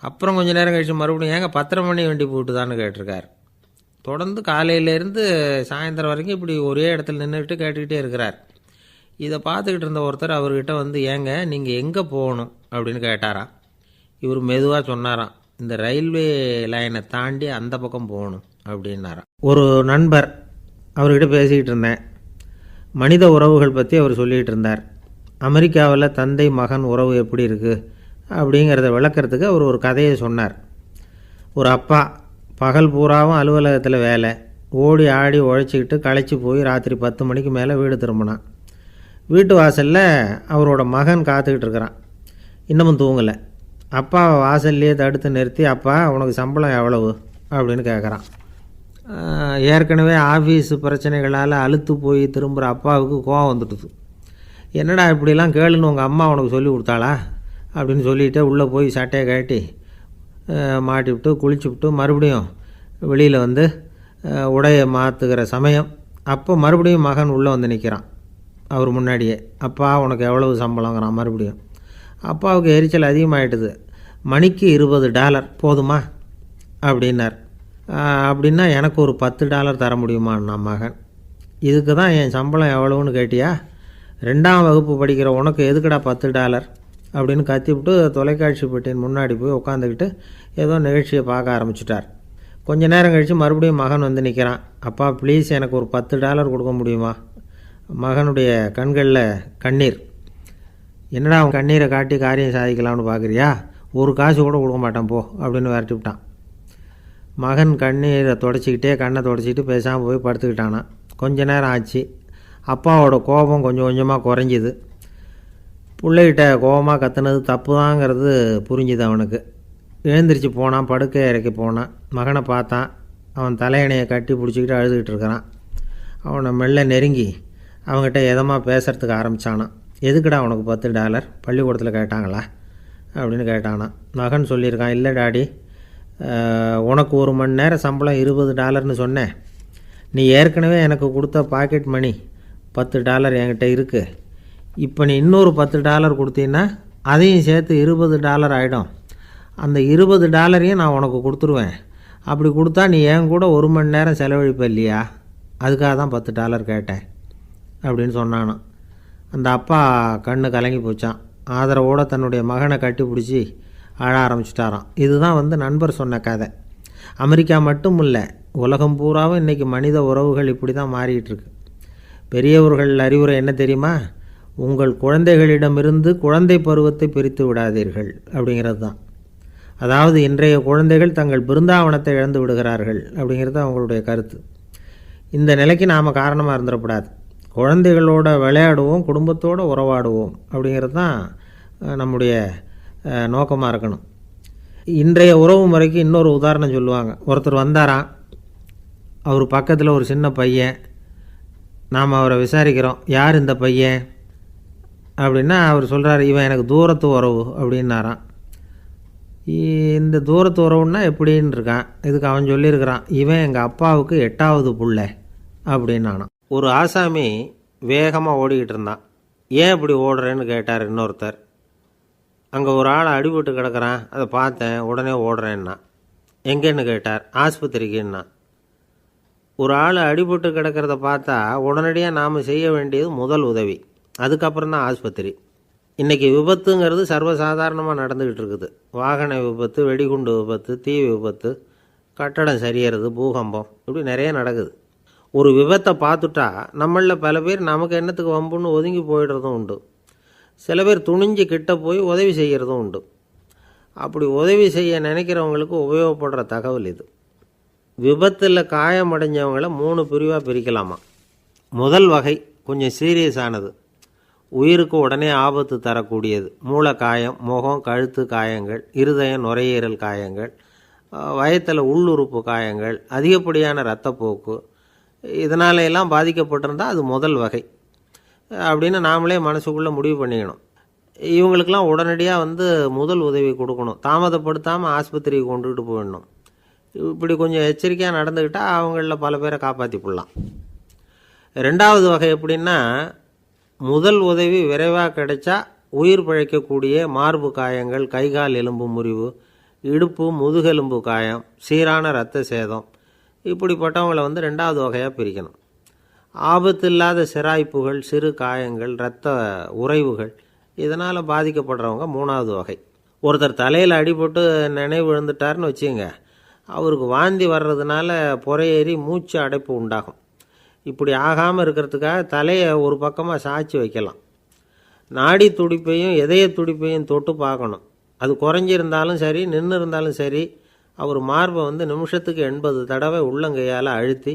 Speaker 1: அப்புறம் கொஞ்சம் நேரம் கழித்து மறுபடியும் ஏங்க 10:30 மணி வண்டி போயிட்டுதான்னு கேட்டிருக்காரு. தொடர்ந்து காலையிலேருந்து சாயந்தரம் வரைக்கும் இப்படி ஒரே இடத்துல நின்றுட்டு கேட்டுக்கிட்டே இருக்கிறார். இதை பார்த்துக்கிட்டு இருந்த ஒருத்தர் அவர்கிட்ட வந்து, ஏங்க நீங்கள் எங்கே போகணும் அப்படின்னு கேட்டாராம். இவர் மெதுவாக சொன்னாராம், இந்த ரயில்வே லைனை தாண்டி அந்த பக்கம் போகணும் அப்படின்னாராம். ஒரு நண்பர் அவர்கிட்ட பேசிக்கிட்டு இருந்தேன். மனித உறவுகள் பற்றி அவர் சொல்லிகிட்டு இருந்தார். அமெரிக்காவில் தந்தை மகன் உறவு எப்படி இருக்குது அப்படிங்கிறத விளக்கிறதுக்கு அவர் ஒரு கதையை சொன்னார். ஒரு அப்பா பகல் பூராவும் அலுவலகத்தில் வேலை, ஓடி ஆடி உழைச்சிக்கிட்டு களைச்சி போய் ராத்திரி 10 மணிக்கு மேலே வீடு திரும்பினான். வீட்டு வாசலில் அவரோட மகன் காத்துக்கிட்டு இருக்கிறான். இன்னமும் தூங்கலை. அப்பாவை வாசல்லையே தடுத்து நிறுத்தி, அப்பா உனக்கு சம்பளம் எவ்வளவு அப்படின்னு கேட்குறான். ஏற்கனவே ஆஃபீஸ் பிரச்சனைகளால் அழுத்து போய் திரும்புகிற அப்பாவுக்கு கோவம் வந்துடுது. என்னடா இப்படிலாம் கேளுன்னு உங்கள் அம்மா உனக்கு சொல்லி கொடுத்தாளா அப்படின்னு சொல்லிவிட்டு உள்ளே போய் சட்டையை கட்டி மாட்டிவிட்டு குளிச்சுவிட்டு மறுபடியும் வெளியில் வந்து உடையை மாற்றுகிற சமயம் அப்போ மறுபடியும் மகன் உள்ளே வந்து நிற்கிறான் அவர் முன்னாடியே. அப்பா உனக்கு எவ்வளவு சம்பளங்கிறான் மறுபடியும். அப்பாவுக்கு எரிச்சல் அதிகமாகிட்டுது. மணிக்கு $20 போதுமா அப்படின்னார். அப்படின்னா எனக்கு ஒரு $10 தர முடியுமான்னா மகன். இதுக்கு தான் என் சம்பளம் எவ்வளவுன்னு கேட்டியா? 2ஆம் வகுப்பு படிக்கிற உனக்கு எதுக்குடா $10 அப்படின்னு கத்திவிட்டு தொலைக்காட்சி பெட்டியின் முன்னாடி போய் உட்காந்துக்கிட்டு ஏதோ நிகழ்ச்சியை பார்க்க ஆரம்பிச்சிட்டார். கொஞ்ச நேரம் கழித்து மறுபடியும் மகன் வந்து நிற்கிறான். அப்பா ப்ளீஸ் எனக்கு ஒரு $10 கொடுக்க முடியுமா? மகனுடைய கண்களில் கண்ணீர். என்னடா அவன் கண்ணீரை காட்டி காரியம் சாதிக்கலாம்னு பார்க்குறியா? ஒரு காசு கூட கொடுக்க மாட்டான் போ அப்படின்னு விரட்டி விட்டான். மகன் கண்ணீரை தொடச்சிக்கிட்டே கண்ணை தொடச்சிக்கிட்டு பேசாமல் போய் படுத்துக்கிட்டானா. கொஞ்ச நேரம் ஆச்சு. அப்பாவோட கோபம் கொஞ்சம் கொஞ்சமாக குறைஞ்சிது. பிள்ளைகிட்ட கோபமாக கத்துனது தப்பு தாங்கிறது புரிஞ்சுது அவனுக்கு. எழுந்திரிச்சு போனான், படுக்கை இறக்கி போனான். மகனை பார்த்தான். அவன் தலையணையை கட்டி பிடிச்சிக்கிட்டு அழுதுகிட்டு இருக்கிறான். அவனை மெல்ல நெருங்கி அவங்ககிட்ட எதமாக பேசுகிறதுக்கு ஆரம்பித்தானான். எதுக்குடா உனக்கு $10 பள்ளிக்கூடத்தில் கேட்டாங்களா அப்படின்னு கேட்டானான். மகன் சொல்லியிருக்கான், இல்லை டாடி, உனக்கு 1 மணி நேரம் சம்பளம் $20ன்னு சொன்னேன். நீ ஏற்கனவே எனக்கு கொடுத்த பாக்கெட் மணி $10 என்கிட்ட இருக்குது. இப்போ நீ இன்னொரு $10 கொடுத்தீங்கன்னா அதையும் சேர்த்து $20 ஆகிடும். அந்த $20 நான் உனக்கு கொடுத்துருவேன். அப்படி கொடுத்தா நீ என் கூட 1 மணி நேரம் செலவழிப்ப இல்லையா? அதுக்காக தான் $10 கேட்டேன் அப்படின்னு சொன்னானோ. அந்த அப்பா கண்ணு கலங்கி போச்சான். ஆதரவோடு தன்னுடைய மகனை கட்டி பிடிச்சி அழ ஆரம்பிச்சிட்டாராம். இதுதான் நண்பர் சொன்ன கதை. அமெரிக்கா மட்டும் இல்லை, உலகம் பூராவும் இன்றைக்கி மனித உறவுகள் இப்படி தான் மாறிட்டுருக்கு. பெரியவர்கள் அறிவுரை என்ன தெரியுமா? உங்கள் குழந்தைகளிடமிருந்து குழந்தை பருவத்தை பிரித்து விடாதீர்கள் அப்படிங்கிறது தான். அதாவது இன்றைய குழந்தைகள் தங்கள் பிருந்தாவனத்தை இழந்து விடுகிறார்கள் அப்படிங்கிறது அவங்களுடைய கருத்து. இந்த நிலைக்கு நாம் காரணமாக இருந்துடக்கூடாது. குழந்தைகளோட விளையாடுவோம், குடும்பத்தோடு உறவாடுவோம் அப்படிங்கிறது தான் நம்முடைய நோக்கமாக இருக்கணும். இன்றைய உறவு முறைக்கு இன்னொரு உதாரணம் சொல்லுவாங்க. ஒருத்தர் வந்தாராம். அவர் பக்கத்தில் ஒரு சின்ன பையன். நாம் அவரை விசாரிக்கிறோம், யார் இந்த பையன் அப்படின்னா அவர் சொல்கிறார், இவன் எனக்கு தூரத்து உறவு அப்படின்னாராம். இந்த தூரத்து உறவுன்னா எப்படின்னு இருக்கான். இதுக்கு அவன் சொல்லியிருக்கிறான், இவன் எங்கள் அப்பாவுக்கு 8வது புள்ளை அப்படின்னானான். ஒரு ஆசாமி வேகமாக ஓடிக்கிட்டு இருந்தான். ஏன் இப்படி ஓடுறேன்னு கேட்டார் இன்னொருத்தர். அங்கே ஒரு ஆள் அடிபட்டு கிடக்கிறான், அதை பார்த்தேன், உடனே ஓடுறேன்னா. எங்கேன்னு கேட்டார். ஆஸ்பத்திரிக்குன்னா. ஒரு ஆள் அடிபட்டு கிடக்கிறத பார்த்தா உடனடியாக நாம் செய்ய வேண்டியது முதல் உதவி, அதுக்கப்புறம் தான் ஆஸ்பத்திரி. இன்றைக்கி விபத்துங்கிறது சர்வசாதாரணமாக நடந்துக்கிட்டு இருக்குது. வாகன விபத்து, வெடிகுண்டு விபத்து, தீ விபத்து, கட்டடம் சரியறது, பூகம்பம், இப்படி நிறைய நடக்குது. ஒரு விபத்தை பார்த்துட்டா நம்மளில் பல பேர் நமக்கு என்னத்துக்கு வம்புன்னு ஒதுங்கி போயிடுறதும் உண்டு. சில பேர் துணிஞ்சு கிட்ட போய் உதவி செய்கிறதும் உண்டு. அப்படி உதவி செய்ய நினைக்கிறவங்களுக்கு உபயோகப்படுற தகவல் இது. விபத்தில் காயமடைஞ்சவங்களை 3 பிரிவாக பிரிக்கலாமா. முதல் வகை கொஞ்சம் சீரியஸானது, உயிருக்கு உடனே ஆபத்து தரக்கூடியது. மூளை காயம், முகம், கழுத்து காயங்கள், இருதயம், நுரையீரல் காயங்கள், வயத்தில் உள்ளுறுப்பு காயங்கள், அதிகப்படியான இரத்தப்போக்கு, இதனால எல்லாம் பாதிக்கப்பட்டிருந்தால் அது முதல் வகை. அப்படின்னு நாமளே மனசுக்குள்ளே முடிவு பண்ணிக்கணும். இவங்களுக்கெல்லாம் உடனடியாக முதல் உதவி கொடுக்கணும். தாமதப்படுத்தாமல் ஆஸ்பத்திரிக்கு கொண்டுகிட்டு போயிடணும். இப்படி கொஞ்சம் எச்சரிக்கையாக நடந்துக்கிட்டால் அவங்களில் பல பேரை காப்பாற்றி போடலாம். ரெண்டாவது வகை எப்படின்னா, முதல் உதவி விரைவாக கிடைச்சா உயிர் பிழைக்கக்கூடிய மார்பு காயங்கள், கைகால் எலும்பு முறிவு, இடுப்பு முதுகெலும்பு காயம், சீரான இரத்த சேதம், இப்படிப்பட்டவங்களை ரெண்டாவது வகையாக பிரிக்கணும். ஆபத்தில்லாத சிராய்ப்புகள், சிறு காயங்கள், இரத்த உறைவுகள், இதனால் பாதிக்கப்படுறவங்க மூணாவது வகை. ஒருத்தர் தலையில் அடிபட்டு நினைவு விழுந்துட்டார்னு வச்சுங்க, அவருக்கு வாந்தி வர்றதுனால புறையேறி மூச்சு அடைப்பு உண்டாகும். இப்படி ஆகாமல் இருக்கிறதுக்காக தலையை ஒரு பக்கமாக சாய்ச்சி வைக்கலாம். நாடி துடிப்பையும் இதய துடிப்பையும் தொட்டு பார்க்கணும். அது குறைஞ்சிருந்தாலும் சரி, நின்று இருந்தாலும் சரி, அவர் மார்பை நிமிஷத்துக்கு 80 தடவை உள்ளங்கையால் அழுத்தி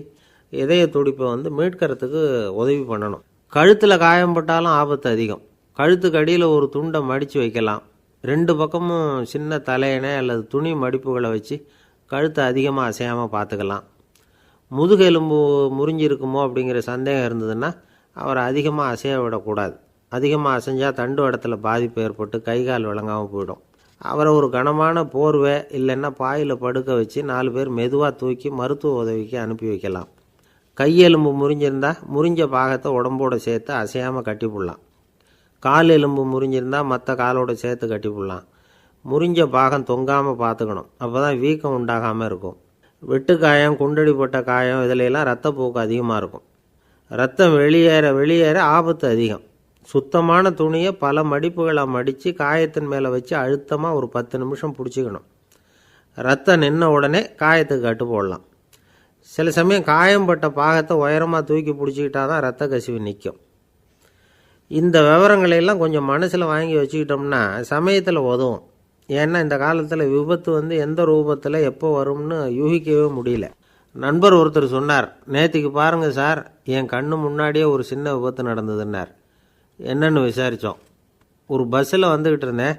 Speaker 1: இதய துடிப்பை மீட்கிறதுக்கு உதவி பண்ணணும். கழுத்தில் காயம்பட்டாலும் ஆபத்து அதிகம். கழுத்துக்கு அடியில் ஒரு துண்டை மடித்து வைக்கலாம். 2 பக்கமும் சின்ன தலையணை அல்லது துணி மடிப்புகளை வச்சு கழுத்தை அதிகமாக அசையாமல் பார்த்துக்கலாம். முதுகெலும்பு முறிஞ்சிருக்குமோ அப்படிங்கிற சந்தேகம் இருந்ததுன்னா அவரை அதிகமாக அசைய விடக்கூடாது. அதிகமாக அசைஞ்சால் தண்டு இடத்துல பாதிப்பு ஏற்பட்டு கை கால் விளங்காமல் போயிடும். அவரை ஒரு கனமான போர்வை இல்லைன்னா பாயில் படுக்க வச்சு 4 பேர் மெதுவாக தூக்கி மருத்துவ உதவிக்கு அனுப்பி வைக்கலாம். கையெலும்பு முறிஞ்சிருந்தால் முறிஞ்ச பாகத்தை உடம்போடு சேர்த்து அசையாமல் கட்டிப்புடலாம். கால் எலும்பு முறிஞ்சிருந்தால் மற்ற காலோடு சேர்த்து கட்டிப்புடலாம். முறிஞ்ச பாகம் தொங்காமல் பார்த்துக்கணும். அப்போ தான் வீக்கம் உண்டாகாமல் இருக்கும். வெட்டு காயம், குண்டடிப்பட்ட காயம், இதிலெல்லாம் ரத்தப்போக்கு அதிகமாக இருக்கும். ரத்தம் வெளியேற ஆபத்து அதிகம். சுத்தமான துணியை பல மடிப்புகளாக மடித்து காயத்தின் மேலே வச்சு அழுத்தமாக ஒரு 10 நிமிஷம் பிடிச்சிக்கணும். ரத்தம் நின்ன உடனே காயத்துக்கு கட்டு போடலாம். சில சமயம் காயம்பட்ட பாகத்தை உயரமாக தூக்கி பிடிச்சிக்கிட்டா தான் ரத்த கசிவு நிற்கும். இந்த விவரங்களையெல்லாம் கொஞ்சம் மனசில் வாங்கி வச்சுக்கிட்டோம்னா சமயத்தில் உதவும். ஏன்னா இந்த காலத்தில் விபத்து எந்த ரூபத்தில் எப்போ வரும்னு யூகிக்கவே முடியல. நண்பர் ஒருத்தர் சொன்னார், நேற்றுக்கு பாருங்கள் சார், என் கண்ணு முன்னாடியே ஒரு சின்ன விபத்து நடந்ததுன்னார். என்னன்னு விசாரித்தோம். ஒரு பஸ்ஸில் வந்துக்கிட்டு இருந்தேன்.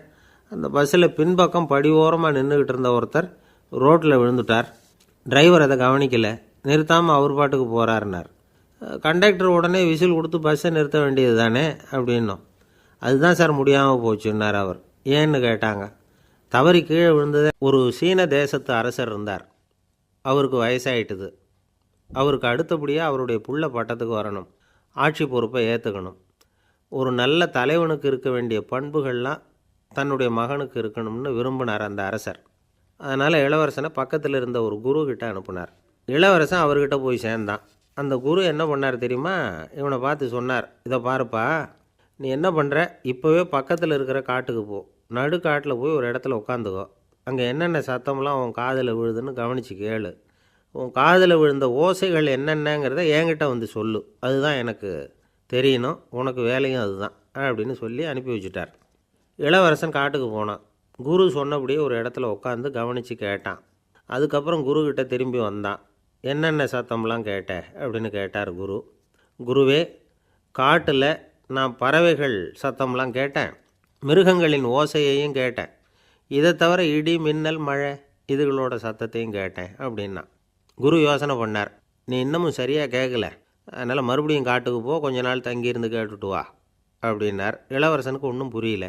Speaker 1: அந்த பஸ்ஸில் பின்பக்கம் படி ஓரமாக நின்றுக்கிட்டு இருந்த ஒருத்தர் ரோட்டில் விழுந்துட்டார். டிரைவர் அதை கவனிக்கலை, நிறுத்தாமல் அவர் பாட்டுக்கு போகிறாருனார். கண்டக்டர் உடனே விசில் கொடுத்து பஸ்ஸை நிறுத்த வேண்டியது தானே அப்படின்னோம். அதுதான் சார் முடியாமல் போச்சுன்னார் அவர். ஏன்னு கேட்டாங்க. தவறி கீழே விழுந்ததே ஒரு சீன தேசத்து அரசர் இருந்தார். அவருக்கு வயசாயிட்டுது. அவருக்கு அடுத்தபடியாக அவருடைய புள்ள பட்டத்துக்கு வரணும், ஆட்சி பொறுப்பை ஏற்றுக்கணும். ஒரு நல்ல தலைவனுக்கு இருக்க வேண்டிய பண்புகள்லாம் தன்னுடைய மகனுக்கு இருக்கணும்னு விரும்பினார் அந்த அரசர். அதனால் இளவரசனை பக்கத்தில் இருந்த ஒரு குரு கிட்ட அனுப்புனார். இளவரசன் அவர்கிட்ட போய் சேர்ந்தான். அந்த குரு என்ன பண்ணார் தெரியுமா? இவனை பார்த்து சொன்னார், இதை பாருப்பா, நீ என்ன பண்ணுற, இப்போவே பக்கத்தில் இருக்கிற காட்டுக்கு போ, நடுக்காட்டில் போய் ஒரு இடத்துல உட்காந்துக்கோ. அங்கே என்னென்ன சத்தம்லாம் உன் காதில் விழுதுன்னு கவனித்து கேளு. உன் காதில் விழுந்த ஓசைகள் என்னென்னங்கிறத என்கிட்ட சொல்லு, அதுதான் எனக்கு தெரியணும், உனக்கு வேலையும் அதுதான் அப்படின்னு சொல்லி அனுப்பி வச்சுட்டார். இளவரசன் காட்டுக்கு போனான். குரு சொன்னபடியே ஒரு இடத்துல உட்காந்து கவனித்து கேட்டான். அதுக்கப்புறம் குருக்கிட்ட திரும்பி வந்தான். என்னென்ன சத்தம்லாம் கேட்ட அப்படின்னு கேட்டார் குரு. குருவே, காட்டில் நான் பறவைகள் சத்தம்லாம் கேட்டேன், மிருகங்களின் ஓசையையும் கேட்டேன், இதை தவிர இடி, மின்னல், மழை இதுகளோட சத்தத்தையும் கேட்டேன் அப்படின்னா. குரு யோசனை பண்ணார், நீ இன்னமும் சரியாக கேட்கல, அதனால் மறுபடியும் காட்டுக்கு போ, கொஞ்ச நாள் தங்கியிருந்து கேட்டுட்டு வா அப்படின்னார். இளவரசனுக்கு ஒன்றும் புரியல.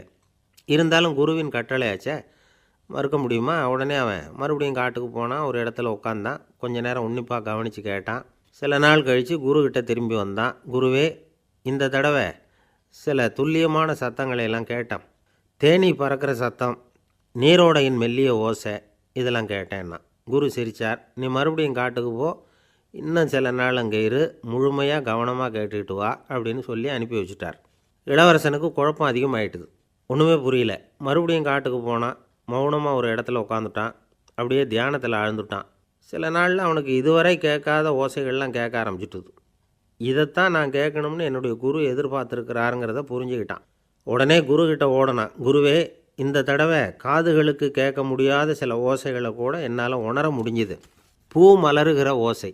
Speaker 1: இருந்தாலும் குருவின் கட்டளையாச்சே, மறுக்க முடியுமா? உடனே அவன் மறுபடியும் காட்டுக்கு போனான். ஒரு இடத்துல உட்காந்தான். கொஞ்ச நேரம் உன்னிப்பாக கவனித்து கேட்டான். சில நாள் கழித்து குருக்கிட்ட திரும்பி வந்தான். குருவே, இந்த தடவை சில துல்லியமான சத்தங்களை எல்லாம் கேட்டான். தேனீ பறக்கிற சத்தம், நீரோடையின் மெல்லிய ஓசை, இதெல்லாம் கேட்டேன்னா. குரு சிரித்தார். நீ மறுபடியும் காட்டுக்கு போ, இன்னும் சில நாள் அங்கே இரு, முழுமையாக கவனமாக கேட்டுக்கிட்டு வா அப்படின்னு சொல்லி அனுப்பி வச்சுட்டார். இளவரசனுக்கு குழப்பம் அதிகமாயிட்டுது. ஒன்றுமே புரியல. மறுபடியும் காட்டுக்கு போனான். மௌனமாக ஒரு இடத்துல உட்காந்துட்டான். அப்படியே தியானத்தில் ஆழ்ந்துட்டான். சில நாளில் அவனுக்கு இதுவரை கேட்காத ஓசைகள்லாம் கேட்க ஆரம்பிச்சிட்டுது. இதைத்தான் நான் கேட்கணும்னு என்னுடைய குரு எதிர்பார்த்துருக்கிறாருங்கிறத புரிஞ்சுக்கிட்டான். உடனே குருக்கிட்ட ஓடனான். குருவே, இந்த தடவை காதுகளுக்கு கேட்க முடியாத சில ஓசைகளை கூட என்னால் உணர முடிஞ்சுது. பூ மலருகிற ஓசை,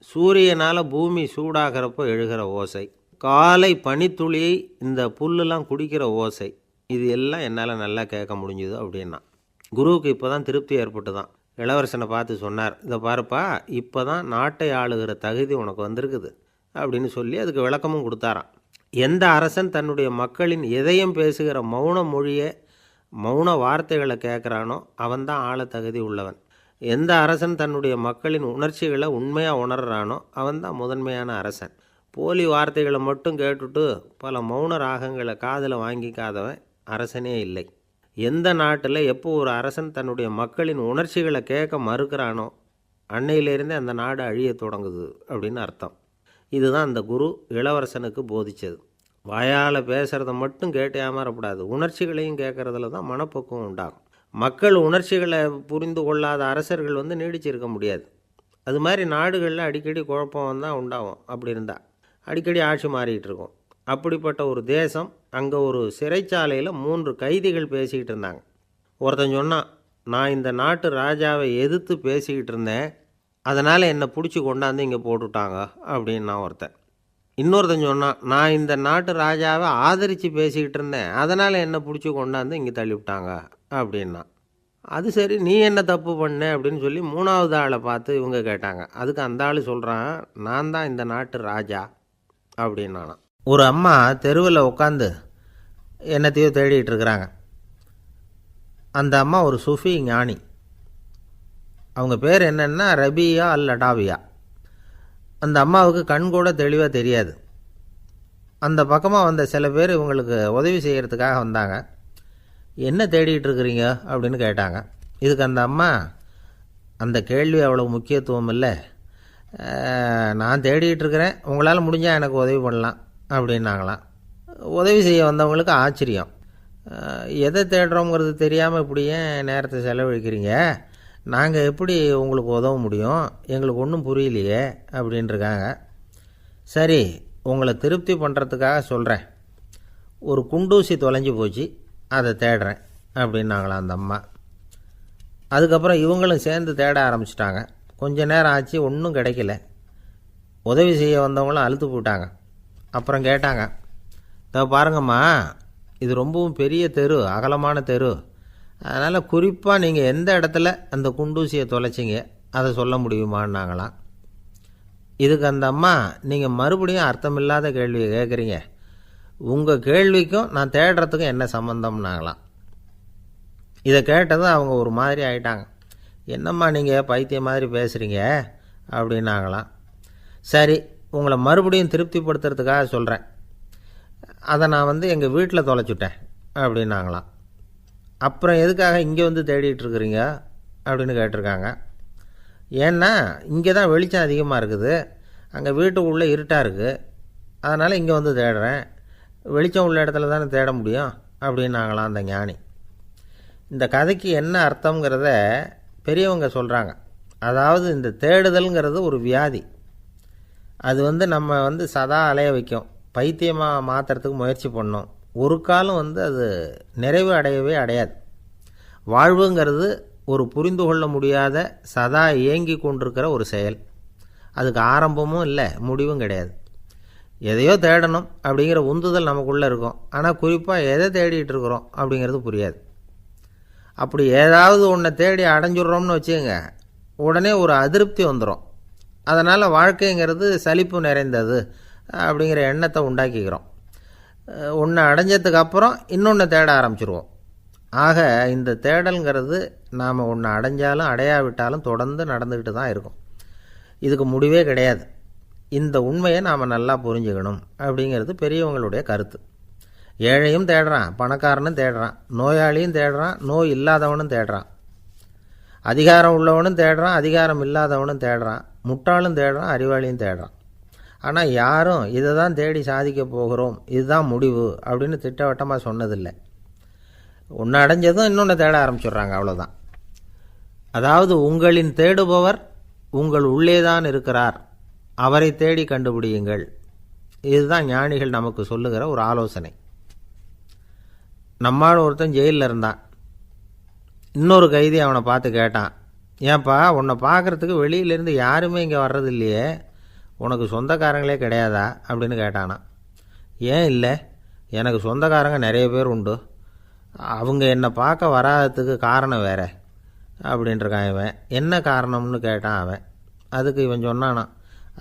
Speaker 1: சூரியனால் பூமி சூடாகிறப்போ எழுகிற ஓசை, காலை பனித்துளியை இந்த புல்லுலாம் குடிக்கிற ஓசை, இது எல்லாம் என்னால் நல்லா கேட்க முடிஞ்சுது அப்படின்னா. குருவுக்கு இப்போ தான் திருப்தி ஏற்பட்டு தான். இளவரசனை பார்த்து சொன்னார், இதை பாருப்பா, இப்போ தான் நாட்டை ஆளுகிற தகுதி உனக்கு வந்திருக்குது அப்படின்னு சொல்லி அதுக்கு விளக்கமும் கொடுத்தாராம். எந்த அரசன் தன்னுடைய மக்களின் இதயம் பேசுகிற மௌன மொழியை மௌன வார்த்தைகளை கேட்குறானோ அவன்தான் ஆள தகுதி உள்ளவன். எந்த அரசன் தன்னுடைய மக்களின் உணர்ச்சிகளை உண்மையாக உணர்றானோ அவன்தான் முதன்மையான அரசன். போலி வார்த்தைகளை மட்டும் கேட்டுட்டு பல மௌன ராகங்களை காதில் வாங்கிக்காதவன் அரசனே இல்லை. எந்த நாட்டில் எப்போ ஒரு அரசன் தன்னுடைய மக்களின் உணர்ச்சிகளை கேட்க மறுக்கிறானோ அன்னையிலேருந்தே அந்த நாடு அழிய தொடங்குது அப்படின்னு அர்த்தம். இதுதான் அந்த குரு இளவரசனுக்கு போதித்தது. வாயால் பேசுகிறத மட்டும் கேட்டு ஏமாறக்கூடாது, உணர்ச்சிகளையும் கேட்குறதுல தான் மனப்பக்குவம் உண்டாகும். மக்கள் உணர்ச்சிகளை புரிந்து கொள்ளாத அரசர்கள் நீடிச்சிருக்க முடியாது. அது மாதிரி நாடுகளில் அடிக்கடி குழப்பம் தான் உண்டாகும். அப்படி இருந்தால் அடிக்கடி ஆட்சி மாறிக்கிட்டு இருக்கும். அப்படிப்பட்ட ஒரு தேசம், அங்கே ஒரு சிறைச்சாலையில் 3 கைதிகள் பேசிக்கிட்டு இருந்தாங்க. ஒருத்தன் சொன்னான், நான் இந்த நாட்டு ராஜாவை எதிர்த்து பேசிக்கிட்டு இருந்தேன், அதனால் என்னை பிடிச்சி கொண்டாந்து இங்கே போட்டுட்டாங்க அப்படின்னு நான் ஒருத்தன். இன்னொருத்தன் சொன்னான், நான் இந்த நாட்டு ராஜாவை ஆதரித்து பேசிக்கிட்டு இருந்தேன், அதனால் என்னை பிடிச்சி கொண்டாந்து இங்கே தள்ளிவிட்டாங்க அப்படின்னா. அது சரி, நீ என்ன தப்பு பண்ண அப்படின்னு சொல்லி 3வது ஆளை பார்த்து இவங்க கேட்டாங்க. அதுக்கு அந்த ஆள் சொல்கிறான், நான் தான் இந்த நாட்டு ராஜா அப்படின்னானா. ஒரு அம்மா தெருவில் உட்காந்து என்னத்தையோ தேடிட்டு இருக்கிறாங்க. அந்த அம்மா ஒரு சுஃபி ஞானி. அவங்க பேர் என்னென்னா ரபியா அல் அடாவியா. அந்த அம்மாவுக்கு கண் கூட தெளிவாக தெரியாது. அந்த பக்கமாக வந்த சில பேர் இவங்களுக்கு உதவி செய்கிறதுக்காக வந்தாங்க. என்ன தேடிட்டு இருக்கிறீங்க அப்படின்னு கேட்டாங்க. இதுக்கு அந்த அம்மா, அந்த கேள்வி அவ்வளோ முக்கியத்துவம் இல்லை, நான் தேடிட்டு இருக்கிறேன், உங்களால் முடிஞ்சால் எனக்கு உதவி பண்ணலாம் அப்படின்னாங்களாம். உதவி செய்ய வந்தவங்களுக்கு ஆச்சரியம். எதை தேடுறோங்கிறது தெரியாமல் இப்படி ஏன் நேரத்தை செலவழிக்கிறீங்க, நாங்கள் எப்படி உங்களுக்கு உதவ முடியும், எங்களுக்கு ஒன்றும் புரியலையே அப்படின்ட்டுருக்காங்க. சரி, உங்களை திருப்தி பண்ணுறதுக்காக சொல்கிறேன், ஒரு குண்டூசி தொலைஞ்சி போச்சு, அதை தேடுறேன் அப்படின்னாங்களாம் அந்த அம்மா. அதுக்கப்புறம் இவங்களும் சேர்ந்து தேட ஆரம்பிச்சிட்டாங்க. கொஞ்ச நேரம் ஆச்சு, ஒன்றும் கிடைக்கல. உதவி செய்ய வந்தவங்களும் அழுத்து போட்டாங்க. அப்புறம் கேட்டாங்க, பாருங்கம்மா, இது ரொம்பவும் பெரிய தெரு, அகலமான தெரு, அதனால் குறிப்பாக நீங்கள் எந்த இடத்துல அந்த குண்டூசியை தொலைச்சிங்க அதை சொல்ல முடியுமான்னாங்களாம். இதுக்கு அந்த அம்மா, நீங்கள் மறுபடியும் அர்த்தமில்லாத கேள்வியை கேட்குறீங்க, உங்கள் கேள்விக்கும் நான் தேடுறதுக்கும் என்ன சம்மந்தம்னாங்களாம். இதை கேட்டதும் அவங்க ஒரு மாதிரி ஆகிட்டாங்க. என்னம்மா நீங்கள் பைத்தியம் மாதிரி பேசுகிறீங்க அப்படின்னாங்களாம். சரி, உங்களை மறுபடியும் திருப்திப்படுத்துறதுக்காக சொல்கிறேன், அதை நான் எங்கள் வீட்டில் தொலைச்சுட்டேன் அப்படின்னாங்களாம். அப்புறம் எதுக்காக இங்கே தேடிட்டு இருக்கிறீங்க அப்படின்னு கேட்டிருக்காங்க. ஏன்னா இங்கே தான் வெளிச்சம் அதிகமாக இருக்குது, அங்கே வீட்டுக்குள்ளே இருட்டாக இருக்குது, அதனால் இங்கே தேடுறேன், வெளிச்சம் உள்ள இடத்துல தானே தேட முடியும் அப்படின்னாங்களாம் அந்த ஞானி. இந்த கதைக்கு என்ன அர்த்தங்கிறத பெரியவங்க சொல்கிறாங்க. அதாவது இந்த தேடுதல்ங்கிறது ஒரு வியாதி. அது நம்ம சதா அலைய வைக்கும், பைத்தியமாக மாற்றுறதுக்கு முயற்சி பண்ணோம். ஒரு காலம் அது நிறைவு அடையவே அடையாது. வாழ்வுங்கிறது ஒரு புரிந்து கொள்ள முடியாத சதா இயங்கி கொண்டிருக்கிற ஒரு செயல். அதுக்கு ஆரம்பமும் இல்லை, முடிவும் கிடையாது. எதையோ தேடணும் அப்படிங்கிற உந்துதல் நமக்குள்ளே இருக்கும், ஆனால் குறிப்பாக எதை தேடிட்டு இருக்கிறோம் அப்படிங்கிறது புரியாது. அப்படி ஏதாவது ஒன்றை தேடி அடைஞ்சிட்றோம்னு வச்சுக்கோங்க, உடனே ஒரு அதிருப்தி வந்துடும். அதனால் வாழ்க்கைங்கிறது சலிப்பு நிறைந்தது அப்படிங்கிற எண்ணத்தை உண்டாக்கிக்கிறோம். ஒன்று அடைஞ்சதுக்கு அப்புறம் இன்னொன்று தேட ஆரம்பிச்சிருவோம். ஆக இந்த தேடல்ங்கிறது நாம் ஒன்று அடைஞ்சாலும் அடையாவிட்டாலும் தொடர்ந்து நடந்துக்கிட்டு தான் இருக்கும். இதுக்கு முடிவே கிடையாது. இந்த உண்மையை நாம் நல்லா புரிஞ்சுக்கணும் அப்படிங்கிறது பெரியவங்களுடைய கருத்து. ஏழையும் தேடுறான், பணக்காரனும் தேடுறான், நோயாளியும் தேடுறான், நோய் இல்லாதவனும் தேடுறான், அதிகாரம் உள்ளவனும் தேடுறான், அதிகாரம் இல்லாதவனும் தேடுறான், முட்டாளும் தேடுறான், அறிவாளியும் தேடுறான். ஆனால் யாரும் இதை தான் தேடி சாதிக்க போகிறோம், இதுதான் முடிவு அப்படின்னு திட்டவட்டமாக சொன்னதில்லை. ஒன்று அடைஞ்சதும் இன்னொன்று தேட ஆரம்பிச்சிடுறாங்க, அவ்வளோதான். அதாவது உங்களின் தேடுபவர் உங்கள் உள்ளேதான் இருக்கிறார், அவரை தேடி கண்டுபிடியுங்கள். இதுதான் ஞானிகள் நமக்கு சொல்லுகிற ஒரு ஆலோசனை. நம்மால் ஒருத்தன் ஜெயிலில் இருந்தான். இன்னொரு கைதி அவனை பார்த்து கேட்டான், ஏன்பா உன்னை பார்க்குறதுக்கு வெளியிலேருந்து யாருமே இங்கே வர்றது இல்லையே, உனக்கு சொந்தக்காரங்களே கிடையாதா அப்படின்னு கேட்டானா. ஏன் இல்லை, எனக்கு சொந்தக்காரங்க நிறைய பேர் உண்டு, அவங்க என்னை பார்க்க வராததுக்கு காரணம் வேறு அப்படின்ட்டுருக்கான் இவன். என்ன காரணம்னு கேட்டான் அவன். அதுக்கு இவன் சொன்னானா,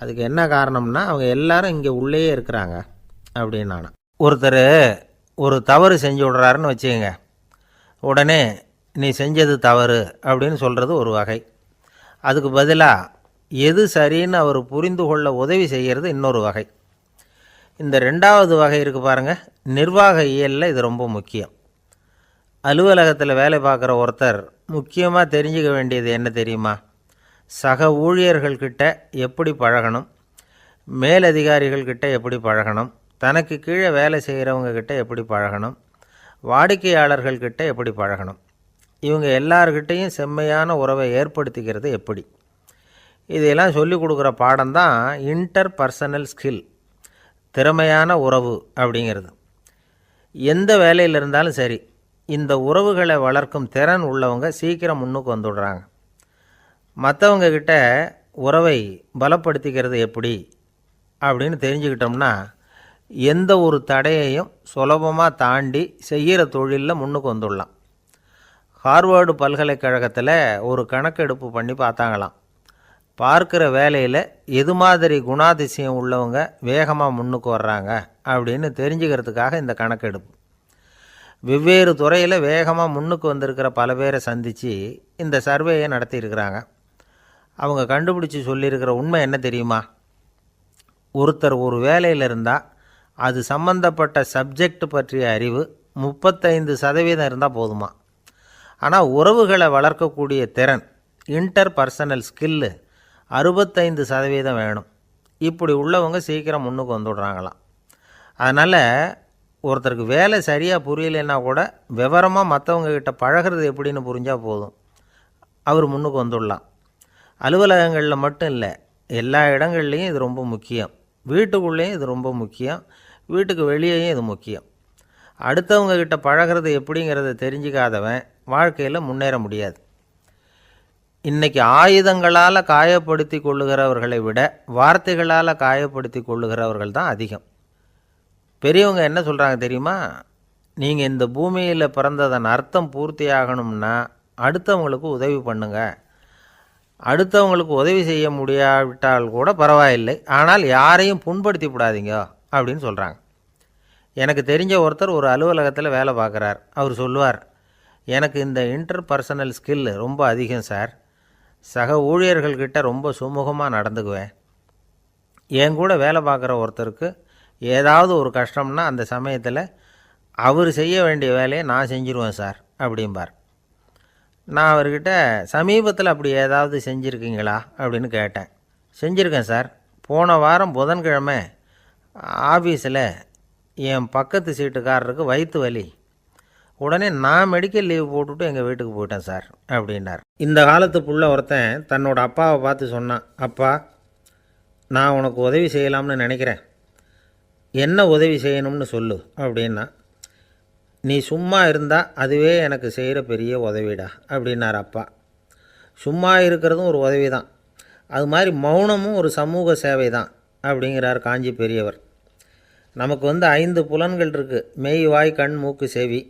Speaker 1: அதுக்கு என்ன காரணம்னா அவங்க எல்லாரும் இங்கே உள்ளேயே இருக்கிறாங்க, அப்படின்னு நானும். ஒருத்தர் ஒரு தவறு செஞ்சு விட்றாருன்னு வச்சுக்கோங்க, உடனே நீ செஞ்சது தவறு அப்படின்னு சொல்கிறது ஒரு வகை. அதுக்கு பதிலாக எது சரின்னு அவர் புரிந்து கொள்ள உதவி செய்கிறது இன்னொரு வகை. இந்த ரெண்டாவது வகை இருக்குது பாருங்கள், நிர்வாக இயலில் இது ரொம்ப முக்கியம். அலுவலகத்தில் வேலை பார்க்குற ஒருத்தர் முக்கியமாக தெரிஞ்சுக்க வேண்டியது என்ன தெரியுமா? சக ஊழியர்கள்கிட்ட எப்படி பழகணும், மேலதிகாரிகள்கிட்ட எப்படி பழகணும், தனக்கு கீழே வேலை செய்கிறவங்கக்கிட்ட எப்படி பழகணும், வாடிக்கையாளர்கள்கிட்ட எப்படி பழகணும், இவங்க எல்லார்கிட்டையும் செம்மையான உறவை ஏற்படுத்திக்கிறது எப்படி, இதையெல்லாம் சொல்லிக் கொடுக்குற பாடம் தான் இன்டர் பர்சனல் ஸ்கில், திறமையான உறவு அப்படிங்கிறது. எந்த வேலையில் இருந்தாலும் சரி, இந்த உறவுகளை வளர்க்கும் திறன் உள்ளவங்க சீக்கிரம் முன்னுக்கு வந்துடுறாங்க. மற்றவங்கக்கிட்ட உறவை பலப்படுத்திக்கிறது எப்படி அப்படின்னு தெரிஞ்சுக்கிட்டோம்னா எந்த ஒரு தடையையும் சுலபமாக தாண்டி செய்கிற தொழிலில் முன்னுக்கு வந்துடலாம். ஹார்வர்டு பல்கலைக்கழகத்தில் ஒரு கணக்கெடுப்பு பண்ணி பார்த்தாங்களாம். பார்க்குற வேலையில் எது மாதிரி குணாதிசயம் உள்ளவங்க வேகமாக முன்னுக்கு வர்றாங்க அப்படின்னு தெரிஞ்சுக்கிறதுக்காக இந்த கணக்கெடுப்பு. வெவ்வேறு துறையில் வேகமாக முன்னுக்கு வந்திருக்கிற பல பேரை சந்தித்து இந்த சர்வேயை நடத்தியிருக்கிறாங்க. அவங்க கண்டுபிடிச்சி சொல்லியிருக்கிற உண்மை என்ன தெரியுமா? ஒருத்தர் ஒரு வேலையில் இருந்தால் அது சம்பந்தப்பட்ட சப்ஜெக்ட் பற்றிய அறிவு 35% இருந்தால் போதுமா. ஆனால் உறவுகளை வளர்க்கக்கூடிய திறன், இன்டர் பர்சனல் ஸ்கில்லு 65% வேணும். இப்படி உள்ளவங்க சீக்கிரம் முன்னுக்கு வந்துடுறாங்களாம். அதனால் ஒருத்தருக்கு வேலை சரியாக புரியலைன்னா கூட விவரமாக மற்றவங்கக்கிட்ட பழகிறது எப்படின்னு புரிஞ்சால் போதும், அவர் முன்னுக்கு வந்துடலாம். அலுவலகங்களில் மட்டும் இல்லை, எல்லா இடங்கள்லேயும் இது ரொம்ப முக்கியம். வீட்டுக்குள்ளேயும் இது ரொம்ப முக்கியம், வீட்டுக்கு வெளியேயும் இது முக்கியம். அடுத்தவங்கக்கிட்ட பழகிறது எப்படிங்கிறத தெரிஞ்சிக்காதவன் வாழ்க்கையில் முன்னேற முடியாது. இன்றைக்கி ஆயுதங்களால் காயப்படுத்தி கொள்ளுகிறவர்களை விட வார்த்தைகளால் காயப்படுத்தி கொள்ளுகிறவர்கள் தான் அதிகம். பெரியவங்க என்ன சொல்கிறாங்க தெரியுமா? நீங்கள் இந்த பூமியில் பிறந்ததன் அர்த்தம் பூர்த்தியாகணும்னா அடுத்தவங்களுக்கு உதவி பண்ணுங்க. அடுத்தவங்களுக்கு உதவி செய்ய முடியாவிட்டால் கூட பரவாயில்லை, ஆனால் யாரையும் புண்படுத்தி விடாதீங்க அப்படின்னு சொல்கிறாங்க. எனக்கு தெரிஞ்ச ஒருத்தர் ஒரு அலுவலகத்தில் வேலை பார்க்குறார். அவர் சொல்லுவார், எனக்கு இந்த இன்டர் பர்சனல் ஸ்கில் ரொம்ப அதிகம் சார். சக ஊழியர்கள்கிட்ட ரொம்ப சுமூகமாக நடந்துக்குவேன். என் கூட வேலை பார்க்குற ஒருத்தருக்கு ஏதாவது ஒரு கஷ்டம்னா அந்த சமயத்தில் அவர் செய்ய வேண்டிய வேலையை நான் செஞ்சுருவேன் சார் அப்படிம்பார். நான் அவர்கிட்ட சமீபத்தில் அப்படி ஏதாவது செஞ்சுருக்கீங்களா அப்படின்னு கேட்டேன். செஞ்சுருக்கேன் சார். போன வாரம் புதன்கிழமை ஆஃபீஸில் என் பக்கத்து சீட்டுக்காரருக்கு வயிற்று வலி. உடனே நான் மெடிக்கல் லீவ் போட்டுவிட்டு எங்கள் வீட்டுக்கு போயிட்டேன் சார் அப்படின்னார். இந்த காலத்து புள்ள ஒருத்தன் தன்னோட அப்பாவை பார்த்து சொன்னான், அப்பா நான் உனக்கு உதவி செய்யலாம்னு நினைக்கிறேன், என்ன உதவி செய்யணும்னு சொல்லு அப்படின்னா. நீ சும்மா இருந்தால் அதுவே எனக்கு செய்கிற பெரிய உதவிடா அப்படின்னார் அப்பா. சும்மா இருக்கிறதும் ஒரு உதவி தான், அது மாதிரி மௌனமும் ஒரு சமூக சேவை தான் அப்படிங்கிறார் காஞ்சி பெரியவர். நமக்கு 5 புலன்கள் இருக்குது, மெய், வாய், கண், மூக்கு, செவி.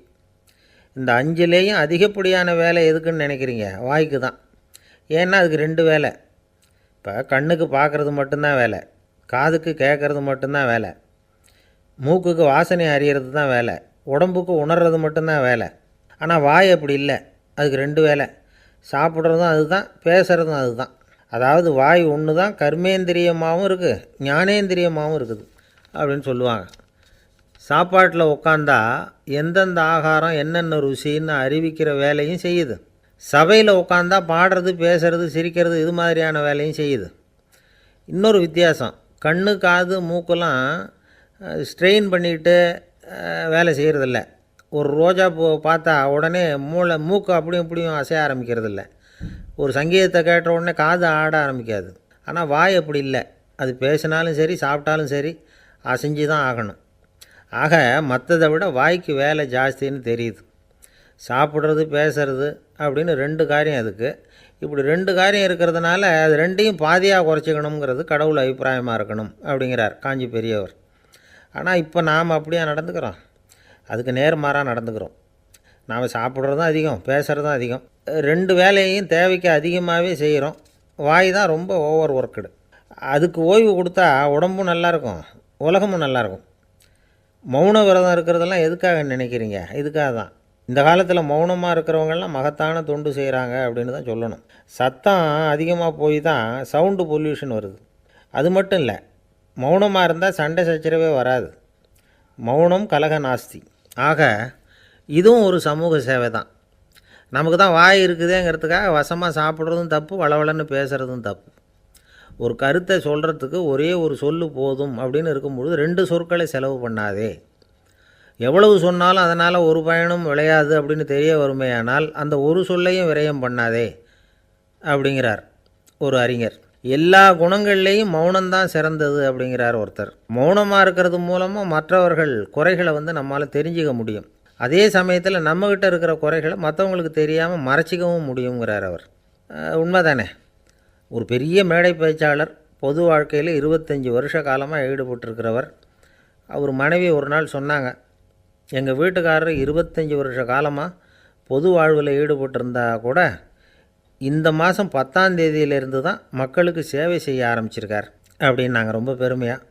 Speaker 1: இந்த 5லேயும் அதிகப்படியான வேலை எதுக்குன்னு நினைக்கிறீங்க? வாய்க்கு தான். ஏன்னா அதுக்கு 2 வேலை. இப்போ கண்ணுக்கு பார்க்குறது மட்டும்தான் வேலை, காதுக்கு கேட்குறது மட்டும்தான் வேலை, மூக்குக்கு வாசனை அறியறது தான் வேலை, உடம்புக்கு உணர்றது மட்டும்தான் வேலை. ஆனால் வாய் அப்படி இல்லை, அதுக்கு 2 வேலை. சாப்பிட்றதும் அதுதான், பேசுகிறதும் அதுதான். அதாவது வாய் ஒன்று தான் கர்மேந்திரியமாகவும் இருக்குது, ஞானேந்திரியமாகவும் இருக்குது அப்படின்னு சொல்லுவாங்க. சாப்பாட்டில் உட்காந்தா எந்தெந்த ஆகாரம் என்னென்ன ருசின்னு அறிவிக்கிற வேலையும் செய்யுது. சபையில் உட்காந்தா பாடுறது, பேசுறது, சிரிக்கிறது, இது மாதிரியான வேலையும் செய்யுது. இன்னொரு வித்தியாசம், கண்ணு, காது, மூக்கெல்லாம் ஸ்ட்ரெயின் பண்ணிக்கிட்டு வேலை செய்கிறதில்ல. ஒரு ரோஜா பூ பார்த்தா உடனே மூக்கு அப்படியும் இப்படியும் அசைய ஆரம்பிக்கிறதில்ல. ஒரு சங்கீதத்தை கேட்ட உடனே காது ஆட ஆரம்பிக்காது. ஆனால் வாய் அப்படி இல்லை, அது பேசினாலும் சரி சாப்பிட்டாலும் சரி அசைஞ்சு தான் ஆகணும். ஆக மற்றதை விட வாய்க்கு வேலை ஜாஸ்தின்னு தெரியுது. சாப்பிட்றது, பேசுறது அப்படின்னு 2 காரியம் அதுக்கு. இப்படி 2 காரியம் இருக்கிறதுனால அது 2ஐயும் பாதியாக குறைச்சிக்கணுங்கிறது கடவுள் அபிப்பிராயமாக இருக்கணும் அப்படிங்கிறார் காஞ்சி பெரியவர். ஆனால் இப்போ நாம் அப்படியே நடந்துக்கிறோம், அதுக்கு நேர்மாறாக நடந்துக்கிறோம். நாம் சாப்பிட்றதும் அதிகம், பேசுகிறதும் அதிகம், 2 வேலையையும் தேவைக்கு அதிகமாகவே செய்கிறோம். வாய் தான் ரொம்ப ஓவர் ஒர்க்குடு. அதுக்கு ஓய்வு கொடுத்தா உடம்பும் நல்லாயிருக்கும், உலகமும் நல்லாயிருக்கும். மௌன விரதம் இருக்கிறதெல்லாம் எதுக்காக நினைக்கிறீங்க? இதுக்காக தான். இந்த காலத்தில் மௌனமாக இருக்கிறவங்கெல்லாம் மகத்தான தொண்டு செய்கிறாங்க அப்படின்னு தான் சொல்லணும். சத்தம் அதிகமாக போய் தான் சவுண்டு பொல்யூஷன் வருது. அது மட்டும் இல்லை, மௌனமாக இருந்தால் சண்டை சச்சரவே வராது. மௌனம் கலக நாஸ்தி. ஆக இதுவும் ஒரு சமூக சேவை தான். நமக்கு தான் வாய் இருக்குதேங்கிறதுக்காக வசமாக சாப்பிட்றதும் தப்பு, வளவளன்னு பேசுகிறதும் தப்பு. ஒரு கருத்தை சொல்கிறதுக்கு ஒரே ஒரு சொல்லு போதும் அப்படின்னு இருக்கும்பொழுது 2 சொற்களை செலவு பண்ணாதே. எவ்வளவு சொன்னாலும் அதனால் ஒரு பயனும் விளையாது அப்படின்னு தெரிய வருமேயானால் அந்த ஒரு சொல்லையும் விரயம் பண்ணாதே அப்படிங்கிறார் ஒரு அறிஞர். எல்லா குணங்கள்லேயும் மௌனம்தான் சிறந்தது அப்படிங்கிறார் ஒருத்தர். மௌனமாக இருக்கிறது மூலமாக மற்றவர்கள் குறைகளை நம்மால் தெரிஞ்சிக்க முடியும். அதே சமயத்தில் நம்மக்கிட்ட இருக்கிற குறைகளை மற்றவங்களுக்கு தெரியாமல் மறைச்சிக்கவும் முடியுங்கிறார் அவர். உண்மைதானே? ஒரு பெரிய மேடை பேச்சாளர், பொது வாழ்க்கையில் 25 வருஷ காலமாக ஈடுபட்டிருக்கிறவர். அவர் மனைவி ஒரு நாள் சொன்னாங்க, எங்கள் வீட்டுக்காரர் 25 வருஷ காலமாக பொது வாழ்வில் ஈடுபட்டிருந்தா கூட இந்த மாதம் 10ஆம் தேதியிலேருந்து தான் மக்களுக்கு சேவை செய்ய ஆரம்பிச்சிருக்கார் அப்படின்னாங்க ரொம்ப பெருமையாக.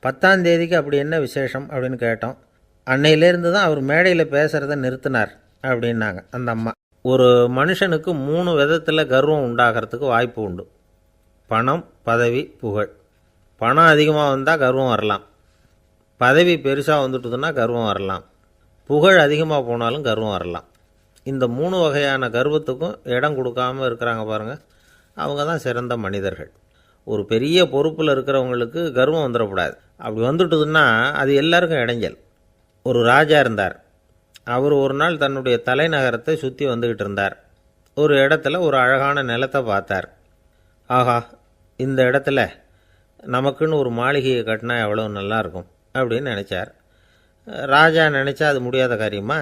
Speaker 1: 10ஆம் தேதிக்கு அப்படி என்ன விசேஷம் அப்படின்னு கேட்டோம். அன்னையிலேருந்து தான் அவர் மேடையில் பேசுகிறத நிறுத்தினார் அப்படின்னாங்க அந்த அம்மா. ஒரு மனுஷனுக்கு 3 விதத்தில் கர்வம் உண்டாகிறதுக்கு வாய்ப்பு உண்டு. பணம், பதவி, புகழ். பணம் அதிகமாக வந்தால் கர்வம் வரலாம். பதவி பெருசாக வந்துட்டுதுன்னா கர்வம் வரலாம். புகழ் அதிகமாக போனாலும் கர்வம் வரலாம். இந்த 3 வகையான கர்வத்துக்கும் இடம் கொடுக்காமல் இருக்கிறாங்க பாருங்கள், அவங்க தான் சிறந்த மனிதர்கள். ஒரு பெரிய பொறுப்பில் இருக்கிறவங்களுக்கு கர்வம் வந்துடக்கூடாது. அப்படி வந்துட்டுதுன்னா அது எல்லாருக்கும் இடைஞ்சல். ஒரு ராஜா இருந்தார். அவர் ஒரு நாள் தன்னுடைய தலைநகரத்தை சுற்றி வந்துக்கிட்டு இருந்தார். ஒரு இடத்துல ஒரு அழகான நிலத்தை பார்த்தார். ஆஹா, இந்த இடத்துல நமக்குன்னு ஒரு மாளிகையை கட்டினா எவ்வளோ நல்லாயிருக்கும் அப்படின்னு நினச்சார். ராஜா நினச்சா அது முடியாத காரியமா?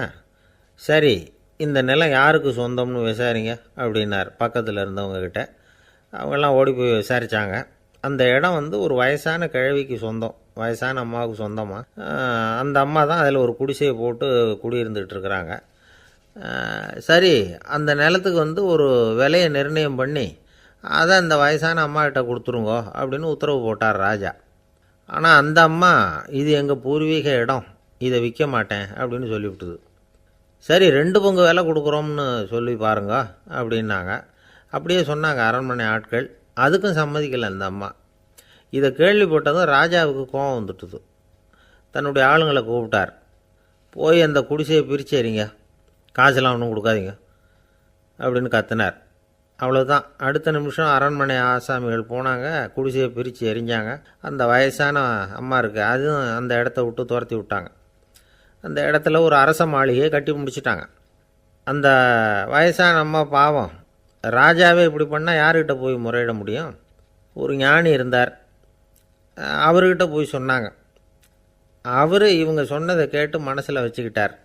Speaker 1: சரி, இந்த நிலம் யாருக்கு சொந்தம்னு விசாரிங்க அப்படின்னார் பக்கத்தில் இருந்தவங்கக்கிட்ட. அவங்கெல்லாம் ஓடி போய் விசாரித்தாங்க. அந்த இடம் ஒரு வயசான கிழவிக்கு சொந்தம், வயசான அம்மாவுக்கு சொந்தமாக. அந்த அம்மா தான் அதில் ஒரு குடிசையை போட்டு குடியிருந்துகிட்டு இருக்கிறாங்க. சரி, அந்த நிலத்துக்கு ஒரு விலையை நிர்ணயம் பண்ணி அதை அந்த வயசான அம்மாக்கிட்ட கொடுத்துருங்கோ அப்படின்னு உத்தரவு போட்டார் ராஜா. ஆனால் அந்த அம்மா, இது எங்கள் பூர்வீக இடம், இதை விற்க மாட்டேன் அப்படின்னு சொல்லிவிட்டுது. சரி, 2 பங்கு விலை கொடுக்குறோம்னு சொல்லி பாருங்க அப்படின்னாங்க. அப்படியே சொன்னாங்க அரண்மனை ஆட்கள். அதுக்கும் சம்மதிக்கலை அந்த அம்மா. இதை கேள்விப்பட்டதும் ராஜாவுக்கு கோபம் வந்துட்டுது. தன்னுடைய ஆளுங்களை கூப்பிட்டார். போய் அந்த குடிசையை பிரித்து எறிங்க, காசெல்லாம் ஒன்றும் கொடுக்காதீங்க அப்படின்னு கத்தினார். அவ்வளோதான். அடுத்த நிமிஷம் அரண்மனை ஆசாமிகள் போனாங்க, குடிசையை பிரித்து எரிஞ்சாங்க. அந்த வயசான அம்மா இருக்குது, அதுவும் அந்த இடத்த விட்டு துரத்தி விட்டாங்க. அந்த இடத்துல ஒரு அரச மாளிகையை கட்டி முடிச்சிட்டாங்க. அந்த வயசான அம்மா பாவம், ராஜாவே இப்படி பண்ணால் யார்கிட்ட போய் முறையிட முடியும்? ஒரு ஞானி இருந்தார், அவர்கிட்ட போய் சொன்னாங்க. அவர் இவங்க சொன்னதை கேட்டு மனசில் வச்சுக்கிட்டார்.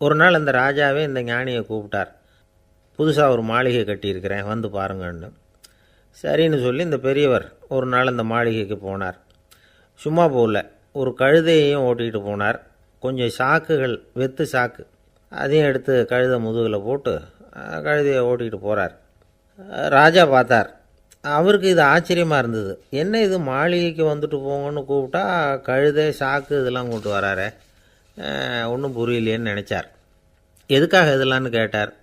Speaker 1: ஒரு நாள் அந்த ராஜாவே இந்த ஞானியை கூப்பிட்டார். புதுசாக ஒரு மாளிகை கட்டியிருக்கிறேன், வந்து பாருங்கன்னு. சரின்னு சொல்லி இந்த பெரியவர் ஒரு நாள் அந்த மாளிகைக்கு போனார். சும்மா போகல, ஒரு கழுதையையும் ஓட்டிகிட்டு போனார். கொஞ்சம் சாக்குகள், வெத்து சாக்கு, அதையும் எடுத்து கழுதை முதுகில் போட்டு கழுதையை ஓட்டிகிட்டு போகிறார். ராஜா பார்த்தார். அவருக்கு இது ஆச்சரியமாக இருந்தது. என்ன இது, மாளிகைக்கு வந்துட்டு போங்கன்னு கூப்பிட்டா கழுதை சாக்கு இதெல்லாம் கொண்டு வராரே, ஒன்றும் புரியலையேன்னு நினச்சார். எதுக்காக இதெல்லாம்னு கேட்டார்.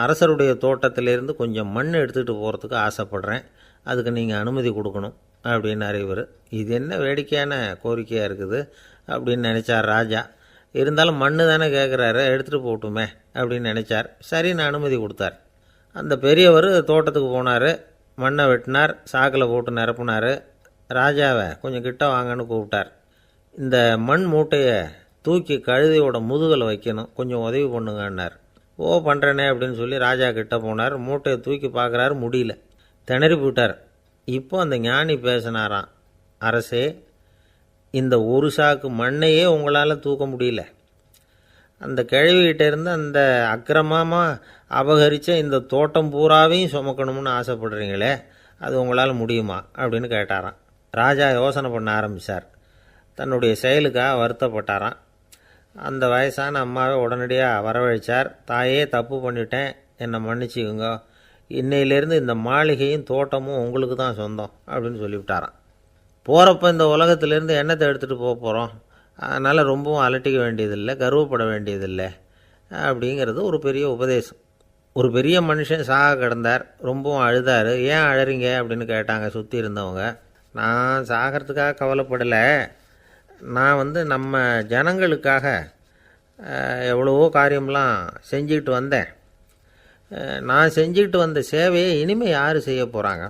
Speaker 1: அரசருடைய தோட்டத்திலேருந்து கொஞ்சம் மண் எடுத்துகிட்டு போகிறதுக்கு ஆசைப்படுறேன், அதுக்கு நீங்கள் அனுமதி கொடுக்கணும் அப்படின்னாரு இவர். இது என்ன வேடிக்கையான கோரிக்கையாக இருக்குது அப்படின்னு நினச்சார் ராஜா. இருந்தாலும் மண் தானே கேட்குறாரு, எடுத்துகிட்டு போகட்டுமே அப்படின்னு நினச்சார். சரின்னு அனுமதி கொடுத்தார். அந்த பெரியவர் தோட்டத்துக்கு போனார், மண்ணை வெட்டினார், சாக்கில் போட்டு நிரப்புனார். ராஜாவை கொஞ்சம் கிட்ட வாங்கன்னு கூப்பிட்டார். இந்த மண் மூட்டையை தூக்கி கழுதையோட முதுகில் வைக்கணும், கொஞ்சம் உதவி பண்ணுங்கன்னார். ஓ, பண்ணுறேனே அப்படின்னு சொல்லி ராஜா கிட்ட போனார். மூட்டையை தூக்கி பார்க்குறாரு, முடியல, திணறி போயிட்டார். இப்போ அந்த ஞானி பேசினாராம். அரசே, இந்த ஒரு சாக்கு மண்ணையே உங்களால் தூக்க முடியல, அந்த கிழவிகிட்ட இருந்து அந்த அக்கிரமமாக அபகரித்த இந்த தோட்டம் பூராவையும் சுமக்கணும்னு ஆசைப்படுறீங்களே, அது உங்களால் முடியுமா அப்படின்னு கேட்டாராம். ராஜா யோசனை பண்ண ஆரம்பித்தார். தன்னுடைய செயலுக்காக வருத்தப்பட்டாராம். அந்த வயசான அம்மாவை உடனடியாக வரவழைச்சார். தாயே, தப்பு பண்ணிட்டேன், என்னை மன்னிச்சுக்குங்க, இன்னையிலேருந்து இந்த மாளிகையும் தோட்டமும் உங்களுக்கு தான் சொந்தம் அப்படின்னு சொல்லிவிட்டாராம். போகிறப்ப இந்த உலகத்திலேருந்து என்னத்தை எடுத்துகிட்டு போக போகிறோம், அதனால் ரொம்பவும் அலட்டிக்க வேண்டியதில்லை, கர்வப்பட வேண்டியதில்லை அப்படிங்கிறது ஒரு பெரிய உபதேசம். ஒரு பெரிய மனுஷன் சாக கிடந்தார், ரொம்பவும் அழுதார். ஏன் அழறீங்க அப்படின்னு கேட்டாங்க சுற்றி இருந்தவங்க. நான் சாகிறதுக்காக கவலைப்படலை, நான் நம்ம ஜனங்களுக்காக எவ்வளவோ காரியம்லாம் செஞ்சுக்கிட்டு வந்தேன். நான் செஞ்சுக்கிட்டு வந்த சேவையை இனிமேல் யார் செய்ய போகிறாங்க,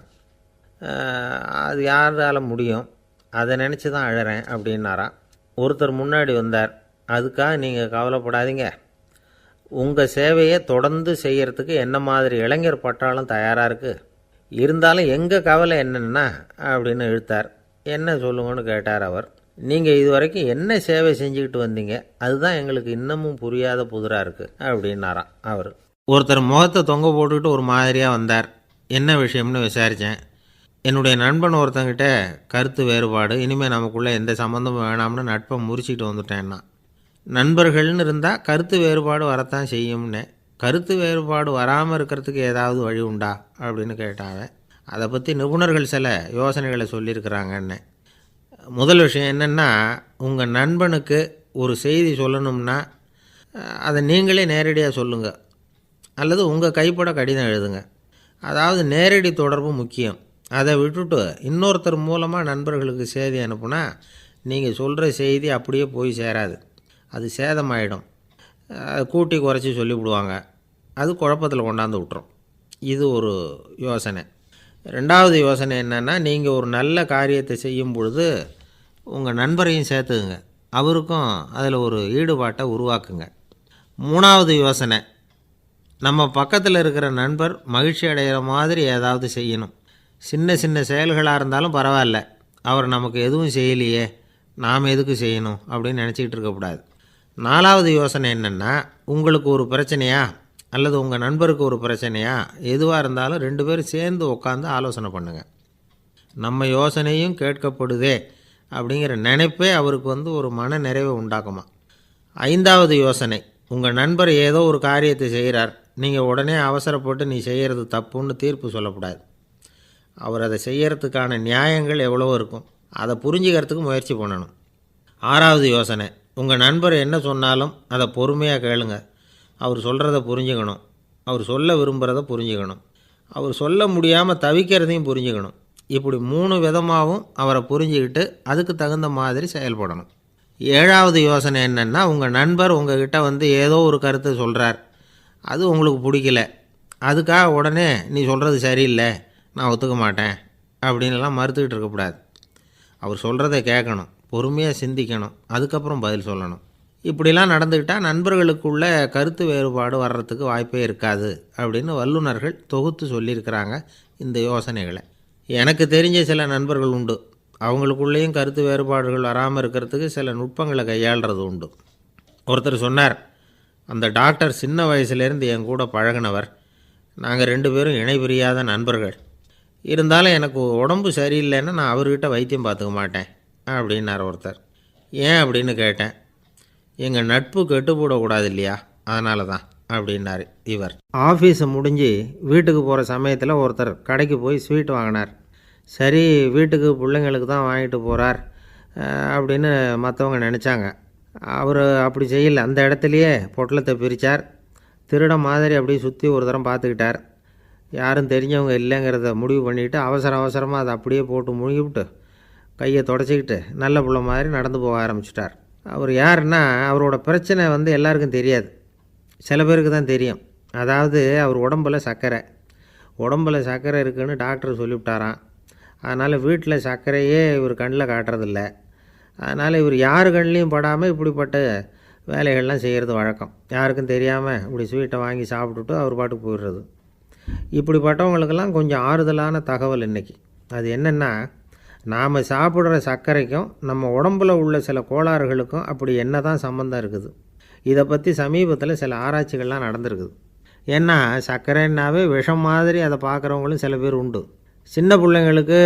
Speaker 1: அது யாரால் முடியும், அதை நினச்சி தான் அழறேன் அப்படின்னாராம். ஒருத்தர் முன்னாடி வந்தார். அதுக்காக நீங்கள் கவலைப்படாதீங்க, உங்கள் சேவையை தொடர்ந்து செய்கிறதுக்கு என்ன மாதிரி இளைஞர் பட்டாலும் தயாராக இருக்குது, இருந்தாலும் எங்கள் கவலை என்னென்னா அப்படின்னு இழுத்தார். என்ன சொல்லுங்கன்னு கேட்டார் அவர். நீங்கள் இது வரைக்கும் என்ன சேவை செஞ்சுக்கிட்டு வந்தீங்க, அதுதான் எங்களுக்கு இன்னமும் புரியாத புதிராக இருக்குது அப்படின்னாராம் அவர். ஒருத்தர் முகத்தை தொங்க போட்டுக்கிட்டு ஒரு மாதிரியாக வந்தார். என்ன விஷயம்னு விசாரித்தேன். என்னுடைய நண்பன் ஒருத்தங்கிட்ட கருத்து வேறுபாடு, இனிமேல் நமக்குள்ளே எந்த சம்மந்தமும் வேணாம்னு நட்பை முறிச்சிட்டு வந்துட்டேன்னா. நண்பர்கள்னு இருந்தால் கருத்து வேறுபாடு வரத்தான் செய்யும்னே. கருத்து வேறுபாடு வராமல் இருக்கிறதுக்கு ஏதாவது வழி உண்டா அப்படின்னு கேட்டாங்க. அதை பற்றி நிபுணர்கள் சில யோசனைகளை சொல்லியிருக்கிறாங்கன்னு. முதல் விஷயம் என்னென்னா, உங்கள் நண்பனுக்கு ஒரு செய்தி சொல்லணும்னா அதை நீங்களே நேரடியாக சொல்லுங்கள், அல்லது உங்கள் கைப்பட கடிதம் எழுதுங்க. அதாவது நேரடி தொடர்பு முக்கியம். அதை விட்டுட்டு இன்னொருத்தர் மூலமாக நண்பர்களுக்கு செய்தி அனுப்புனா நீங்கள் சொல்கிற செய்தி அப்படியே போய் சேராது, அது சேதமாயிடும். கூட்டி குறைச்சி சொல்லிவிடுவாங்க, அது குழப்பத்தில் கொண்டாந்து விட்டுரும். இது ஒரு யோசனை. ரெண்டாவது யோசனை என்னென்னா, நீங்கள் ஒரு நல்ல காரியத்தை செய்யும் பொழுது உங்கள் நண்பரையும் சேர்த்துக்குங்க, அவருக்கும் அதில் ஒரு ஈடுபாட்டை உருவாக்குங்க. மூணாவது யோசனை, நம்ம பக்கத்தில் இருக்கிற நண்பர் மகிழ்ச்சி அடைகிற மாதிரி ஏதாவது செய்யணும். சின்ன சின்ன செயல்களாக இருந்தாலும் பரவாயில்ல, அவர் நமக்கு எதுவும் செய்யலையே, நாம் எதுக்கு செய்யணும் அப்படின்னு நினச்சிக்கிட்டு இருக்கக்கூடாது. நாலாவது யோசனை என்னென்னா, உங்களுக்கு ஒரு பிரச்சனையா அல்லது உங்கள் நண்பருக்கு ஒரு பிரச்சனையா, எதுவாக இருந்தாலும் 2 பேரும் சேர்ந்து உட்காந்து ஆலோசனை பண்ணுங்கள். நம்ம யோசனையும் கேட்கப்படுதே அப்படிங்கிற நினைப்பே அவருக்கு ஒரு மன நிறைவை உண்டாக்குமா. ஐந்தாவது யோசனை, உங்கள் நண்பர் ஏதோ ஒரு காரியத்தை செய்கிறார், நீங்கள் உடனே அவசரப்பட்டு நீ செய்கிறது தப்புன்னு தீர்ப்பு சொல்லக்கூடாது. அவர் அதை செய்கிறதுக்கான நியாயங்கள் எவ்வளவோ இருக்கும், அதை புரிஞ்சுக்கிறதுக்கு முயற்சி பண்ணணும். ஆறாவது யோசனை, உங்கள் நண்பர் என்ன சொன்னாலும் அதை பொறுமையாக கேளுங்க. அவர் சொல்கிறத புரிஞ்சுக்கணும், அவர் சொல்ல விரும்புகிறத புரிஞ்சுக்கணும், அவர் சொல்ல முடியாமல் தவிக்கிறதையும் புரிஞ்சுக்கணும். இப்படி 3 விதமாகவும் அவரை புரிஞ்சுக்கிட்டு அதுக்கு தகுந்த மாதிரி செயல்படணும். ஏழாவது யோசனை என்னென்னா, உங்கள் நண்பர் உங்ககிட்ட ஏதோ ஒரு கருத்தை சொல்கிறார், அது உங்களுக்கு பிடிக்கல, அதுக்காக உடனே நீ சொல்கிறது சரியில்லை, நான் ஒத்துக்க மாட்டேன் அப்படின்லாம் மறுத்துக்கிட்டு இருக்கக்கூடாது. அவர் சொல்கிறத கேட்கணும், பொறுமையாக சிந்திக்கணும், அதுக்கப்புறம் பதில் சொல்லணும். இப்படிலாம் நடந்துக்கிட்டால் நண்பர்களுக்குள்ள கருத்து வேறுபாடு வர்றதுக்கு வாய்ப்பே இருக்காது அப்படின்னு வல்லுநர்கள் தொகுத்து சொல்லியிருக்கிறாங்க இந்த யோசனைகளை. எனக்கு தெரிஞ்ச சில நண்பர்கள் உண்டு, அவங்களுக்குள்ளேயும் கருத்து வேறுபாடுகள் வராமல் இருக்கிறதுக்கு சில நுட்பங்களை கையாளுறது உண்டு. ஒருத்தர் சொன்னார், அந்த டாக்டர் சின்ன வயசுலேருந்து என் கூட பழகினவர், நாங்கள் 2 பேரும் இணை பிரியாத நண்பர்கள், இருந்தாலும் எனக்கு உடம்பு சரியில்லைன்னா நான் அவர்கிட்ட வைத்தியம் பார்த்துக்க மாட்டேன் அப்படின்னார் ஒருத்தர். ஏன் அப்படின்னு கேட்டேன். எங்கள் நட்பு கெட்டுப்போடக்கூடாது இல்லையா, அதனால தான் அப்படின்னார் இவர். ஆஃபீஸை முடிஞ்சு வீட்டுக்கு போகிற சமயத்தில் ஒருத்தர் கடைக்கு போய் ஸ்வீட் வாங்கினார். சரி, வீட்டுக்கு பிள்ளைங்களுக்கு தான் வாங்கிட்டு போகிறார் அப்படின்னு மற்றவங்க நினச்சாங்க. அவர் அப்படி செய்யலை. அந்த இடத்துலையே பொட்டலத்தை பிரித்தார். திருட மாதிரி அப்படியே சுற்றி ஒரு தரம் பார்த்துக்கிட்டார். யாரும் தெரிஞ்சவங்க இல்லைங்கிறத முடிவு பண்ணிவிட்டு அவசரமாக அதை அப்படியே போட்டு முழுகிவிட்டு கையை தொடச்சிக்கிட்டு நல்ல பிள்ளை மாதிரி நடந்து போக ஆரம்பிச்சிட்டார். அவர் யாருன்னா, அவரோட பிரச்சனை எல்லாருக்கும் தெரியாது, சில பேருக்கு தான் தெரியும். அதாவது அவர் உடம்பில் சர்க்கரை இருக்குதுன்னு டாக்டர் சொல்லிவிட்டாராம். அதனால் வீட்டில் சர்க்கரையே இவர் கண்ணில் காட்டுறதில்ல. அதனால் இவர் யார் கண்ணிலையும் படாமல் இப்படிப்பட்ட வேலைகள்லாம் செய்கிறது வழக்கம். யாருக்கும் தெரியாமல் இப்படி ஸ்வீட்டை வாங்கி சாப்பிட்டுட்டு அவர் பாட்டுக்கு போயிடுறது. இப்படிப்பட்டவங்களுக்கெல்லாம் கொஞ்சம் ஆறுதலான தகவல் இன்றைக்கி. அது என்னென்னா, நாம் சாப்பிட்ற சர்க்கரைக்கும் நம்ம உடம்பில் உள்ள சில கோளாறுகளுக்கும் அப்படி என்ன தான் சம்மந்தம் இருக்குது. இதை பற்றி சமீபத்தில் சில ஆராய்ச்சிகள்லாம் நடந்திருக்குது. ஏன்னா சர்க்கரைன்னாவே விஷம் மாதிரி அதை பார்க்குறவங்களும் சில பேர் உண்டு. சின்ன பிள்ளைங்களுக்கு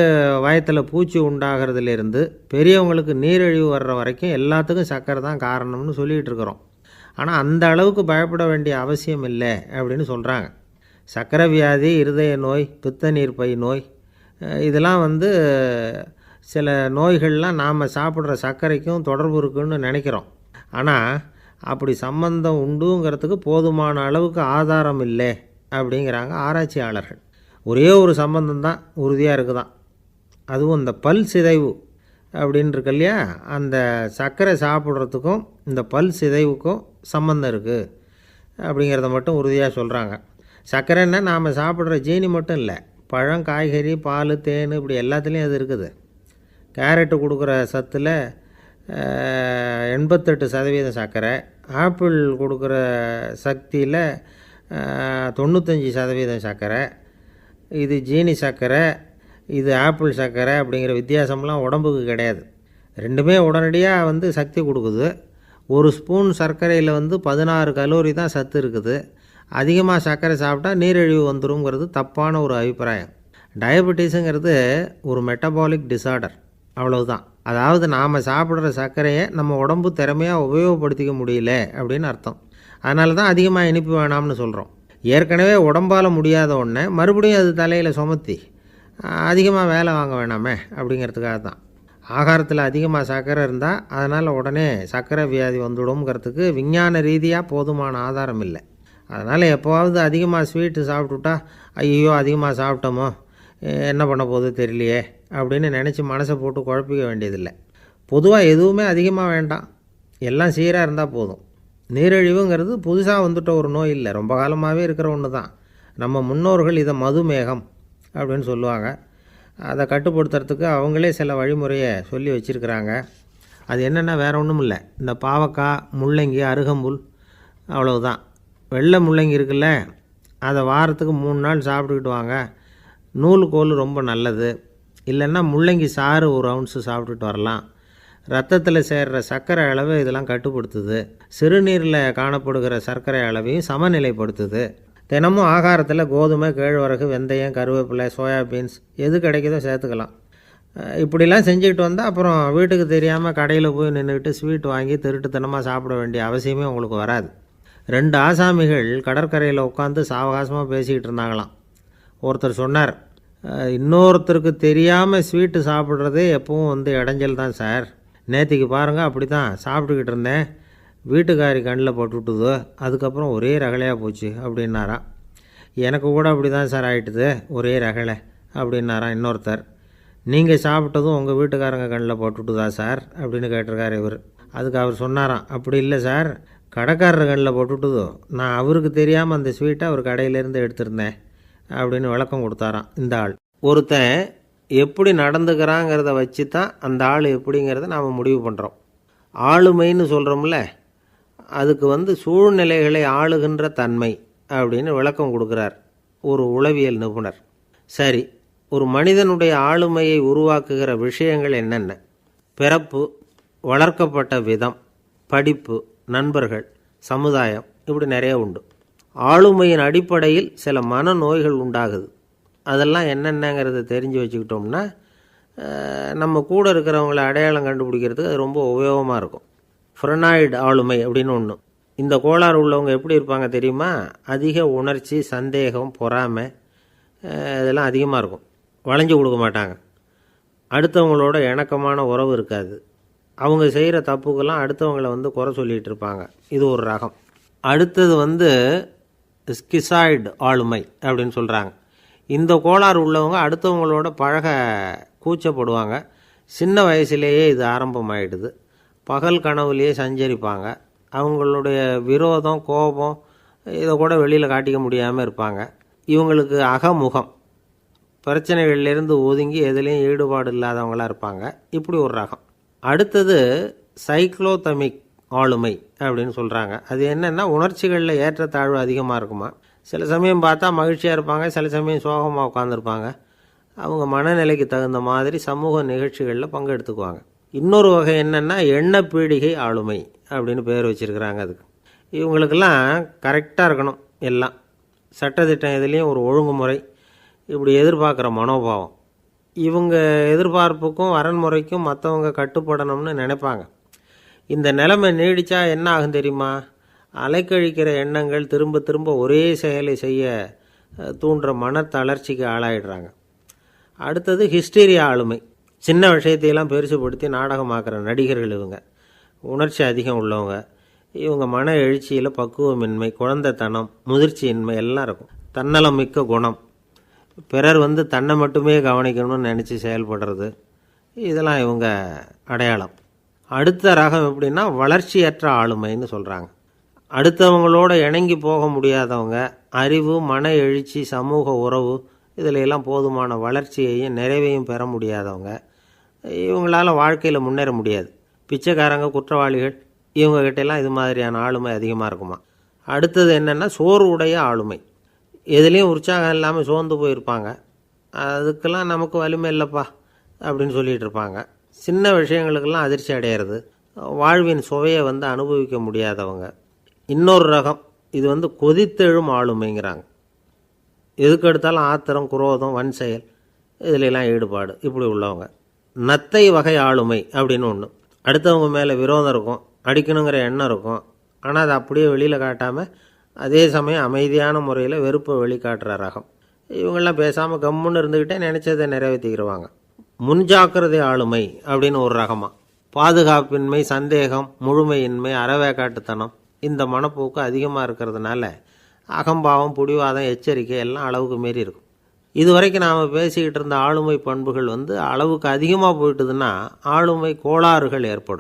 Speaker 1: வயத்தில் பூச்சி உண்டாகிறதுலேருந்து பெரியவங்களுக்கு நீரிழிவு வர்ற வரைக்கும் எல்லாத்துக்கும் சர்க்கரை தான் காரணம்னு சொல்லிகிட்டு இருக்கிறோம். ஆனால் அந்த அளவுக்கு பயப்பட வேண்டிய அவசியம் இல்லை அப்படின்னு சொல்கிறாங்க. சர்க்கரை வியாதி, இருதய நோய், பித்த நீர் பை நோய், இதெல்லாம் சில நோய்கள்லாம் நாம் சாப்பிட்ற சர்க்கரைக்கும் தொடர்பு இருக்குன்னு நினைக்கிறோம். ஆனால் அப்படி சம்பந்தம் உண்டுங்கிறதுக்கு போதுமான அளவுக்கு ஆதாரம் இல்லை அப்படிங்கிறாங்க ஆராய்ச்சியாளர்கள். ஒரே ஒரு சம்பந்தம் தான் உறுதியாக இருக்குதான். அதுவும் இந்த பல் சிதைவு அப்படின்னு இருக்கு இல்லையா, அந்த சர்க்கரை சாப்பிட்றதுக்கும் இந்த பல் சிதைவுக்கும் சம்பந்தம் இருக்குது அப்படிங்கிறத மட்டும் உறுதியாக சொல்கிறாங்க. சர்க்கரைன்னா நாம் சாப்பிட்ற ஜீனி மட்டும் இல்லை, பழம், காய்கறி, பால், தேன் இப்படி எல்லாத்துலேயும் அது இருக்குது. கேரட்டு கொடுக்குற சத்தில் 88% சர்க்கரை, ஆப்பிள் கொடுக்குற சக்தியில் 95% சர்க்கரை. இது ஜீனி சர்க்கரை, இது ஆப்பிள் சர்க்கரை அப்படிங்கிற வித்தியாசம்லாம் உடம்புக்கு கிடையாது. ரெண்டுமே உடனடியாக சக்தி கொடுக்குது. ஒரு ஸ்பூன் சர்க்கரையில் 16 கலோரி தான் சத்து இருக்குது. அதிகமாக சர்க்கரை சாப்பிட்டா நீரிழிவு வந்துருங்கிறது தப்பான ஒரு அபிப்பிராயம். டயபெட்டிஸுங்கிறது ஒரு மெட்டபாலிக் டிஸார்டர், அவ்வளவுதான். அதாவது நாம் சாப்பிட்ற சர்க்கரையை நம்ம உடம்பு திறமையாக உபயோகப்படுத்திக்க முடியல அப்படின்னு அர்த்தம். அதனால தான் அதிகமாக இனிப்பு வேணாம்னு சொல்கிறோம். ஏற்கனவே உடம்பால் முடியாத ஒன்றை மறுபடியும் அது தலையில் சுமத்தி அதிகமாக வேலை வாங்க வேணாமே அப்படிங்கிறதுக்காக தான். ஆகாரத்தில் அதிகமாக சர்க்கரை இருந்தால் அதனால் உடனே சர்க்கரை வியாதி வந்துடும்ங்கிறதுக்கு விஞ்ஞான ரீதியாக போதுமான ஆதாரம் இல்லை. அதனால் எப்போவாவது அதிகமாக ஸ்வீட்டு சாப்பிட்டுட்டா ஐயோ அதிகமாக சாப்பிட்டோமோ என்ன பண்ண போகுது தெரியலையே அப்படின்னு நினச்சி மனசை போட்டு குழப்பிக்க வேண்டியதில்லை. பொதுவாக எதுவுமே அதிகமாக வேண்டாம், எல்லாம் சீராக இருந்தால் போதும். நீரிழிவுங்கிறது புதுசாக வந்துட்ட ஒரு நோய் இல்லை, ரொம்ப காலமாகவே இருக்கிற ஒன்று தான். நம்ம முன்னோர்கள் இதை மதுமேகம் அப்படின்னு சொல்லுவாங்க. அதை கட்டுப்படுத்துறதுக்கு அவங்களே சில வழிமுறையை சொல்லி வச்சுருக்கிறாங்க. அது என்னென்னா வேறு ஒன்றும் இல்லை, இந்த பாவக்காய், முள்ளங்கி, அருகம்புல், அவ்வளவுதான். வெள்ளை முள்ளங்கி இருக்குல்ல, அதை வாரத்துக்கு 3 நாள் சாப்பிட்டுக்கிட்டு வாங்க. நூலுக்கோல் ரொம்ப நல்லது. இல்லைன்னா முள்ளங்கி சாறு 1 ounce சாப்பிட்டுட்டு வரலாம். ரத்தத்தில் சேர்கிற சர்க்கரை அளவை இதெல்லாம் கட்டுப்படுத்துது. சிறுநீரில் காணப்படுகிற சர்க்கரை அளவையும் சமநிலைப்படுத்துது. தினமும் ஆகாரத்தில் கோதுமை, கேழ்வரகு, வெந்தயம், கருவேப்பிலை, சோயாபீன்ஸ் எது கிடைக்குதோ சேர்த்துக்கலாம். இப்படிலாம் செஞ்சுக்கிட்டு வந்தால் அப்புறம் வீட்டுக்கு தெரியாமல் கடையில் போய் நின்றுக்கிட்டு ஸ்வீட் வாங்கி திருட்டுத்தனமாக சாப்பிட வேண்டிய அவசியமே உங்களுக்கு வராது. 2 ஆசாமிகள் கடற்கரையில் உட்காந்து சாவகாசமாக பேசிக்கிட்டு இருந்தாங்களாம். ஒருத்தர் சொன்னார், இன்னொருத்தருக்கு தெரியாமல் ஸ்வீட்டு சாப்பிட்றதே எப்பவும் இடைஞ்சல் தான் சார். நேற்றுக்கு பாருங்கள் அப்படி தான் சாப்பிட்டுக்கிட்டு இருந்தேன், வீட்டுக்காரி கண்ணில் போட்டுவிட்டுதோ, அதுக்கப்புறம் ஒரே ரகலையாக போச்சு அப்படின்னாராம். எனக்கு கூட அப்படி தான் சார் ஆகிட்டுது, ஒரே ரகலை அப்படின்னாராம் இன்னொருத்தர். நீங்கள் சாப்பிட்டதும் உங்கள் வீட்டுக்காரங்க கண்ணில் போட்டுவிட்டுதா சார் அப்படின்னு கேட்டிருக்கார் இவர். அதுக்கு அவர் சொன்னாராம், அப்படி இல்லை சார், கடைக்காரர் கண்ணில் போட்டுவிட்டுதோ, நான் அவருக்கு தெரியாமல் அந்த ஸ்வீட்டை அவர் கடையிலேருந்து எடுத்திருந்தேன் அப்படின்னு விளக்கம் கொடுத்தாராம் இந்த ஆள். ஒருத்தன் எப்படி நடந்துக்கிறாங்கிறத வச்சு தான் அந்த ஆள் எப்படிங்கிறத நாம் முடிவு பண்ணுறோம். ஆளுமைன்னு சொல்கிறோம்ல, அதுக்கு சூழ்நிலைகளை ஆளுகின்ற தன்மை அப்படின்னு விளக்கம் கொடுக்குறார் ஒரு உளவியல் நிபுணர். சரி, ஒரு மனிதனுடைய ஆளுமையை உருவாக்குகிற விஷயங்கள் என்னென்ன? பிறப்பு, வளர்க்கப்பட்ட விதம், படிப்பு, நண்பர்கள், சமுதாயம், இப்படி நிறைய உண்டு. ஆளுமையின் அடிப்படையில் சில மனநோய்கள் உண்டாகுது. அதெல்லாம் என்னென்னங்கிறத தெரிஞ்சு வச்சுக்கிட்டோம்னா நம்ம கூட இருக்கிறவங்கள அடையாளம் கண்டுபிடிக்கிறதுக்கு அது ரொம்ப உபயோகமாக இருக்கும். ஃப்ரெனாய்டு ஆளுமை அப்படின்னு ஒன்று. இந்த கோளாறு உள்ளவங்க எப்படி இருப்பாங்க தெரியுமா? அதிக உணர்ச்சி, சந்தேகம், பொறாமை இதெல்லாம் அதிகமாக இருக்கும். வளைஞ்சு கொடுக்க மாட்டாங்க. அடுத்தவங்களோட இணக்கமான உறவு இருக்காது. அவங்க செய்கிற தப்புக்கெல்லாம் அடுத்தவங்களை குறை சொல்லிகிட்டு இருப்பாங்க. இது ஒரு ரகம். அடுத்தது ஸ்கிசாய்டு ஆளுமை அப்படின்னு சொல்கிறாங்க. இந்த கோளாறு உள்ளவங்க அடுத்தவங்களோட பழக கூச்சப்படுவாங்க. சின்ன வயசுலேயே இது ஆரம்பமாயிடுது. பகல் கனவுலேயே சஞ்சரிப்பாங்க. அவங்களுடைய விரோதம், கோபம் இதை கூட வெளியில் காட்டிக்க முடியாமல் இருப்பாங்க. இவங்களுக்கு அகமுகம், பிரச்சனைகள்லேருந்து ஒதுங்கி எதுலேயும் ஈடுபாடு இல்லாதவங்களாக இருப்பாங்க. இப்படி ஒரு ரகம். அடுத்தது சைக்ளோதமிக் ஆளுமை அப்படின்னு சொல்கிறாங்க. அது என்னென்னா உணர்ச்சிகளில் ஏற்றத்தாழ்வு அதிகமாக இருக்குமா. சில சமயம் பார்த்தா மகிழ்ச்சியாக இருப்பாங்க, சில சமயம் சோகமாக உட்காந்துருப்பாங்க. அவங்க மனநிலைக்கு தகுந்த மாதிரி சமூக நிகழ்ச்சிகளில் பங்கெடுத்துக்குவாங்க. இன்னொரு வகை என்னென்னா எண்ணப்பீடிகை ஆளுமை அப்படின்னு பேர் வச்சுருக்கிறாங்க. அதுக்கு இவங்களுக்கெல்லாம் கரெக்டாக இருக்கணும், எல்லாம் சட்டத்திட்டம், எதுலேயும் ஒரு ஒழுங்குமுறை, இப்படி எதிர்பார்க்குற மனோபாவம். இவங்க எதிர்பார்ப்புக்கும் வரன்முறைக்கும் மற்றவங்க கட்டுப்படணும்னு நினைப்பாங்க. இந்த நிலைமை நீடித்தா என்ன ஆகும் தெரியுமா? அலைக்கழிக்கிற எண்ணங்கள் திரும்ப திரும்ப ஒரே செயலை செய்ய தூண்டுற மன தளர்ச்சிக்கு ஆளாயிடுறாங்க. அடுத்தது ஹிஸ்டீரியா ஆளுமை. சின்ன விஷயத்தையெல்லாம் பெருசுப்படுத்தி நாடகமாக்குற நடிகர்கள் இவங்க. உணர்ச்சி அதிகம் உள்ளவங்க. இவங்க மன எழுச்சியில் பக்குவமின்மை, குழந்தைத்தனம், முதிர்ச்சியின்மை எல்லாம் இருக்கும். தன்னலம் மிக்க குணம், பிறர் தன்னை மட்டுமே கவனிக்கணும்னு நினச்சி செயல்படுறது, இதெல்லாம் இவங்க அடையாளம். அடுத்த ரகம் எப்படின்னா வளர்ச்சியற்ற ஆளுமைன்னு சொல்கிறாங்க. அடுத்தவங்களோட இணங்கி போக முடியாதவங்க, அறிவு, மன எழுச்சி, சமூக உறவு இதில் எல்லாம் போதுமான வளர்ச்சியையும் நிறைவையும் பெற முடியாதவங்க. இவங்களால் வாழ்க்கையில் முன்னேற முடியாது. பிச்சைக்காரங்க, குற்றவாளிகள் இவங்ககிட்டெல்லாம் இது மாதிரியான ஆளுமை அதிகமாக இருக்குமா. அடுத்தது என்னென்னா சோர்வுடைய ஆளுமை. எதுலேயும் உற்சாகம் இல்லாமல் சோர்ந்து போயிருப்பாங்க. அதுக்கெல்லாம் நமக்கு வலிமை இல்லைப்பா அப்படின்னு சொல்லிகிட்டு இருப்பாங்க. சின்ன விஷயங்களுக்கெல்லாம் அதிர்ச்சி அடையிறது, வாழ்வின் சுவையை அனுபவிக்க முடியாதவங்க. இன்னொரு ரகம் இது கொதித்தெழும் ஆளுமைங்கிறாங்க. எதுக்கு எடுத்தாலும் ஆத்திரம், குரோதம், வன் செயல் இதிலெல்லாம் ஈடுபாடு இப்படி உள்ளவங்க. நத்தை வகை ஆளுமை அப்படின்னு ஒன்று. அடுத்தவங்க மேலே விரோதம் இருக்கும், அடிக்கணுங்கிற எண்ணம் இருக்கும். ஆனால் அதை அப்படியே வெளியில் காட்டாமல் அதே சமயம் அமைதியான முறையில் வெறுப்பை வெளிக்காட்டுற ரகம். இவங்கெல்லாம் பேசாமல் கம்முன்னு இருந்துக்கிட்டே நினச்சதை நிறைவேற்றிக்கிடுவாங்க. முன்ஜாக்கிரதை ஆளுமை அப்படின்னு ஒரு ரகமாக. பாதுகாப்பின்மை, சந்தேகம், முழுமையின்மை, அறவேக்காட்டுத்தனம் இந்த மனப்போக்கு அதிகமாக இருக்கிறதுனால அகம்பாவம், புடிவாதம், எச்சரிக்கை எல்லாம் அளவுக்கு மீறி இருக்கும். இதுவரைக்கும் நாம் பேசிக்கிட்டு இருந்த ஆளுமை பண்புகள் அளவுக்கு அதிகமாக போயிட்டுதுன்னா ஆளுமை கோளாறுகள் ஏற்படும்.